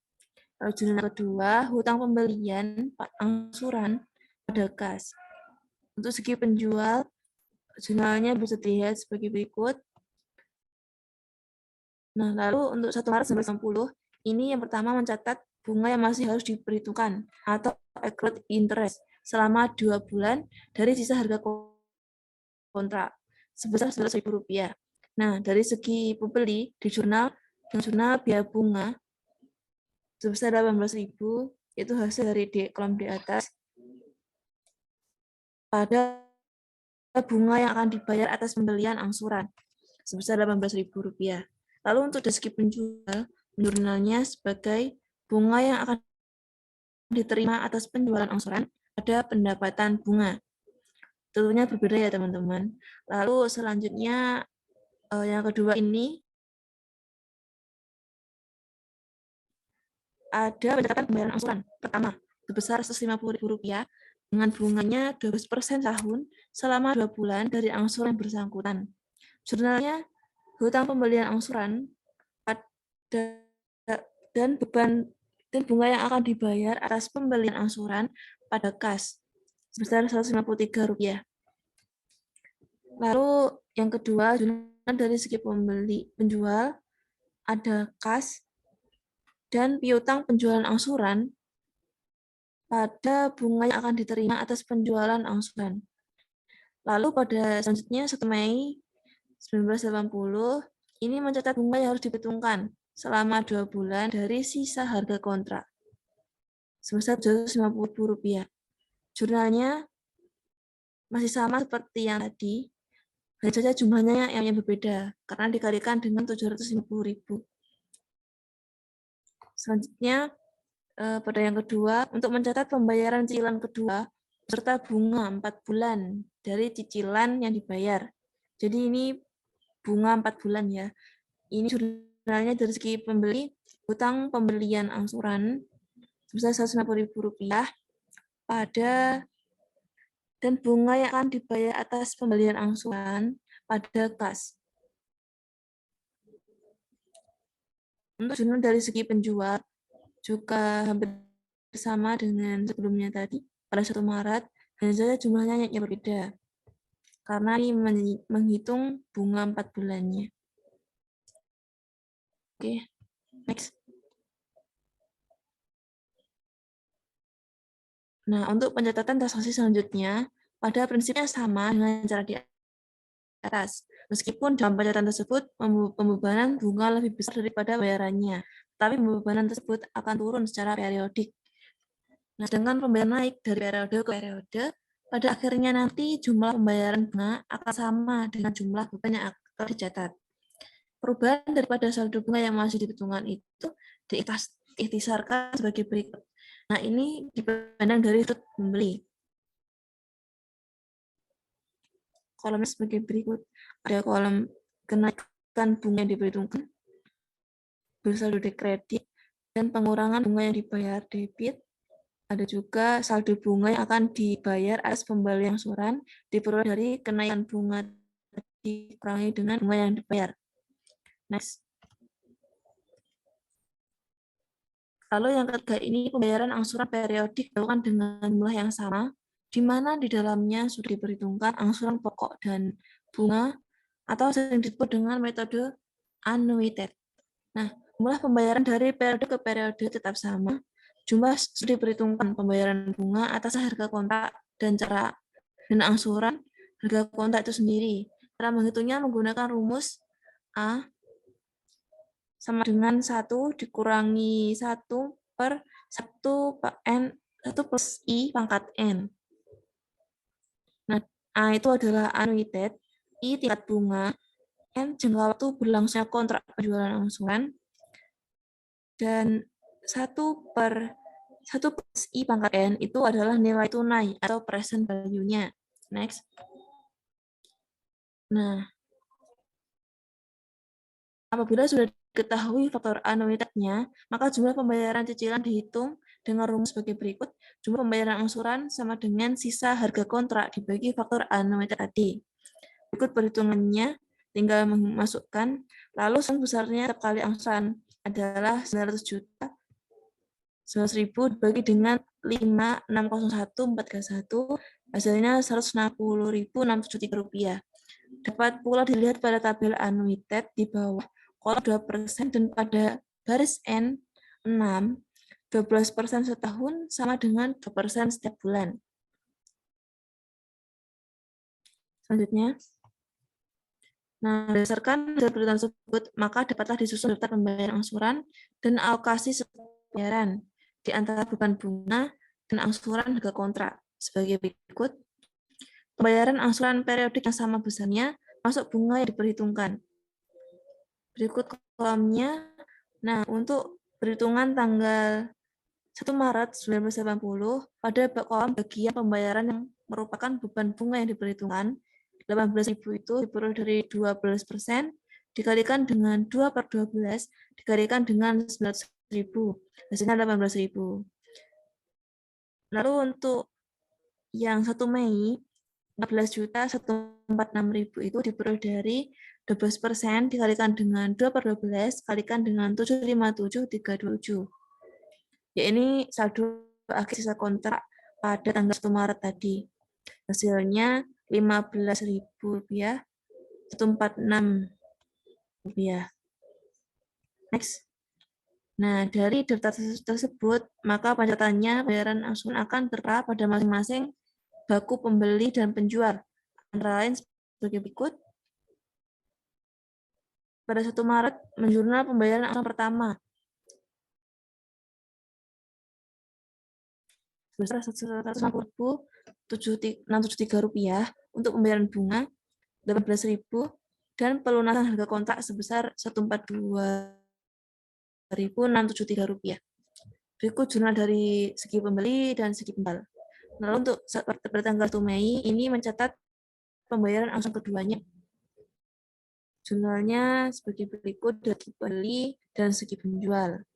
Jurnal kedua, hutang pembelian angsuran pada kas. Untuk segi penjual, jurnalnya bisa dilihat sebagai berikut. Nah, lalu untuk 1 Maret 1960, ini yang pertama mencatat bunga yang masih harus diperhitungkan atau accrued interest selama 2 bulan dari sisa harga kontrak sebesar Rp11.000. Nah, dari segi pembeli di jurnal biaya bunga sebesar 18.000, itu hasil dari kolom di atas pada bunga yang akan dibayar atas pembelian angsuran sebesar Rp18.000. Lalu untuk dari segi penjual, jurnalnya sebagai bunga yang akan diterima atas penjualan angsuran pada pendapatan bunga. Tentunya berbeda ya teman-teman. Lalu selanjutnya yang kedua ini ada pencatatan pembayaran angsuran. Pertama, sebesar Rp150.000 dengan bunganya 12% tahun selama 2 bulan dari angsuran yang bersangkutan. Jurnalnya hutang pembelian angsuran dan beban dan bunga yang akan dibayar atas pembelian angsuran pada kas sebesar Rp153. Lalu yang kedua, jurnal dari segi penjual ada kas dan piutang penjualan angsuran pada bunga yang akan diterima atas penjualan angsuran. Lalu pada selanjutnya 1 Mei 1980, ini mencatat bunga yang harus diperhitungkan selama 2 bulan dari sisa harga kontrak sebesar Rp250.000. Jurnalnya masih sama seperti yang tadi, hanya saja jumlahnya yang berbeda karena dikalikan dengan Rp750.000. Selanjutnya pada yang kedua, untuk mencatat pembayaran cicilan kedua serta bunga 4 bulan dari cicilan yang dibayar. Jadi ini bunga 4 bulan ya. Ini jurnalnya dari segi pembeli, hutang pembelian angsuran sebesar Rp150.000 pada dan bunga yang akan dibayar atas pembelian angsuran pada kas. Untuk jurnal dari segi penjual juga hampir sama dengan sebelumnya tadi pada 1 Maret, hanya saja jumlahnya yang berbeda karena ini menghitung bunga 4 bulannya. Oke, next. Nah, untuk pencatatan transaksi selanjutnya, pada prinsipnya sama dengan cara di atas. Meskipun dalam pencatatan tersebut, pembebanan bunga lebih besar daripada bayarannya, tapi pembebanan tersebut akan turun secara periodik. Nah, sedangkan pembayaran naik dari periode ke periode, pada akhirnya nanti jumlah pembayaran bunga akan sama dengan jumlah beban yang akan dicatat. Perubahan daripada saldo bunga yang masih dihitungan itu diikhtisarkan sebagai berikut. Nah, ini dipandang dari sudut pembeli. Kolomnya sebagai berikut. Ada kolom kenaikan bunga yang diperhitungkan, bersaldo kredit, dan pengurangan bunga yang dibayar debit, Ada juga saldo bunga yang akan dibayar atas pembalian angsuran diperoleh dari kenaikan bunga dikurangi dengan bunga yang dibayar. Next. Lalu yang ketiga ini pembayaran angsuran periodik dilakukan dengan jumlah yang sama, di mana di dalamnya sudah diperhitungkan angsuran pokok dan bunga atau sering disebut dengan metode annuited. Nah, jumlah pembayaran dari periode ke periode tetap sama, jumlah sudah diperhitungkan pembayaran bunga atas harga kontrak dan cara dan angsuran harga kontrak itu sendiri. Cara menghitungnya menggunakan rumus A sama dengan 1 dikurangi 1 per 1 plus I pangkat N. Nah, A itu adalah annuited, I tingkat bunga, N jangka waktu berlangsungnya kontrak penjualan angsuran, dan 1 plus I pangkat N itu adalah nilai tunai atau present value-nya. Next. Nah, apabila sudah diketahui faktor anuitasnya, maka jumlah pembayaran cicilan dihitung dengan rumus sebagai berikut. Jumlah pembayaran angsuran sama dengan sisa harga kontrak dibagi faktor anuitas tadi. Berikut perhitungannya, tinggal memasukkan, lalu sum besarnya setiap kali angsuran adalah 900 juta, 900.000 dibagi dengan 5, 601, 431, hasilnya 160.673 rupiah. Dapat pula dilihat pada tabel anuitas di bawah kolom 2% dan pada baris N 6, 12% setahun sama dengan 2% setiap bulan. Selanjutnya, nah, berdasarkan hasil perhitungan tersebut, maka dapatlah disusun daftar pembayaran angsuran dan alokasi pembayaran di antara beban bunga dan angsuran harga kontrak sebagai berikut. Pembayaran angsuran periodik yang sama besarnya, masuk bunga yang diperhitungkan. Berikut kolomnya. Nah, untuk perhitungan tanggal 1 Maret 1980, pada kolom bagian pembayaran yang merupakan beban bunga yang diperhitungkan, 18.000 itu diperoleh dari 12%, dikalikan dengan 2/12, dikalikan dengan 900.000, hasilnya 18.000. Lalu untuk yang 1 Mei, 14.146.000 itu diperoleh dari 12% dikalikan dengan 2/12 kalikan dengan 757.327. Ya, ini saldo akhir sisa kontrak pada tanggal 1 Maret tadi. Hasilnya Rp15.000, 146 rupiah. Next. Nah, dari daftar tersebut, maka pencatatnya pembayaran angsuran akan tertera pada masing-masing baku pembeli dan penjual. Antara lain sebagai berikut. Pada 1 Maret, menjurnal pembayaran angsuran pertama sebesar Rp160.673 untuk pembayaran bunga, Rp18.000, dan pelunasan harga kontrak sebesar Rp142.673. Berikut jurnal dari segi pembeli dan segi penjual. Nah, untuk pada tanggal 1 Mei ini mencatat pembayaran angsuran keduanya. Jurnalnya sebagai berikut dari segi pembeli dan segi penjual.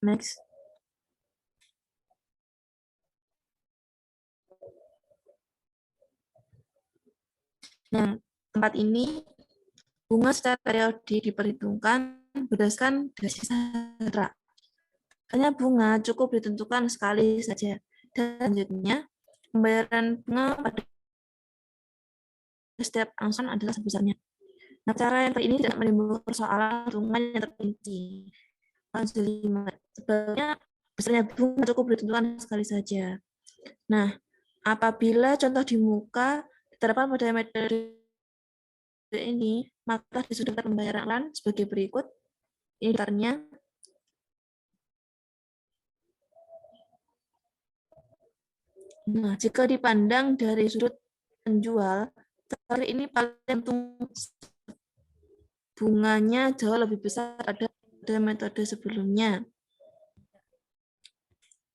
Next. Yang tempat ini bunga secara periodik diperhitungkan berdasarkan dari sisa kontrak. Hanya bunga cukup ditentukan sekali saja. Dan selanjutnya, pembayaran bunga pada setiap angsuran adalah sebesarnya. Nah, cara yang ini tidak menimbulkan persoalan hitungan yang terperinci. Sebenarnya besarnya bunga cukup ditentukan sekali saja. Nah, apabila contoh di muka diterapkan pada metode ini, maka disusun daftar pembayaran sebagai berikut. Ini daftarnya. Nah, jika dipandang dari sudut penjual, daftar ini paling bunganya jauh lebih besar pada metode sebelumnya.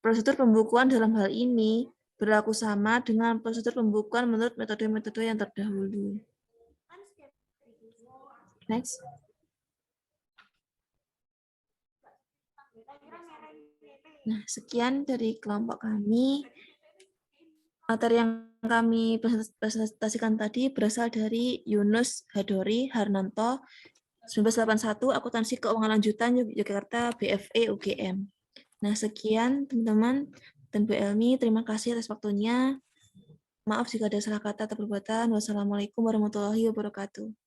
Prosedur pembukuan dalam hal ini berlaku sama dengan prosedur pembukuan menurut metode-metode yang terdahulu. Next. Nah, sekian dari kelompok kami. Materi yang kami presentasikan tadi berasal dari Yunus Hadori Harnanto, 1981, Akuntansi Keuangan Lanjutan, Yogyakarta, BFE UGM. Nah, sekian teman-teman dan Bu Elmi, terima kasih atas waktunya. Maaf jika ada salah kata atau perbuatan. Wassalamualaikum warahmatullahi wabarakatuh.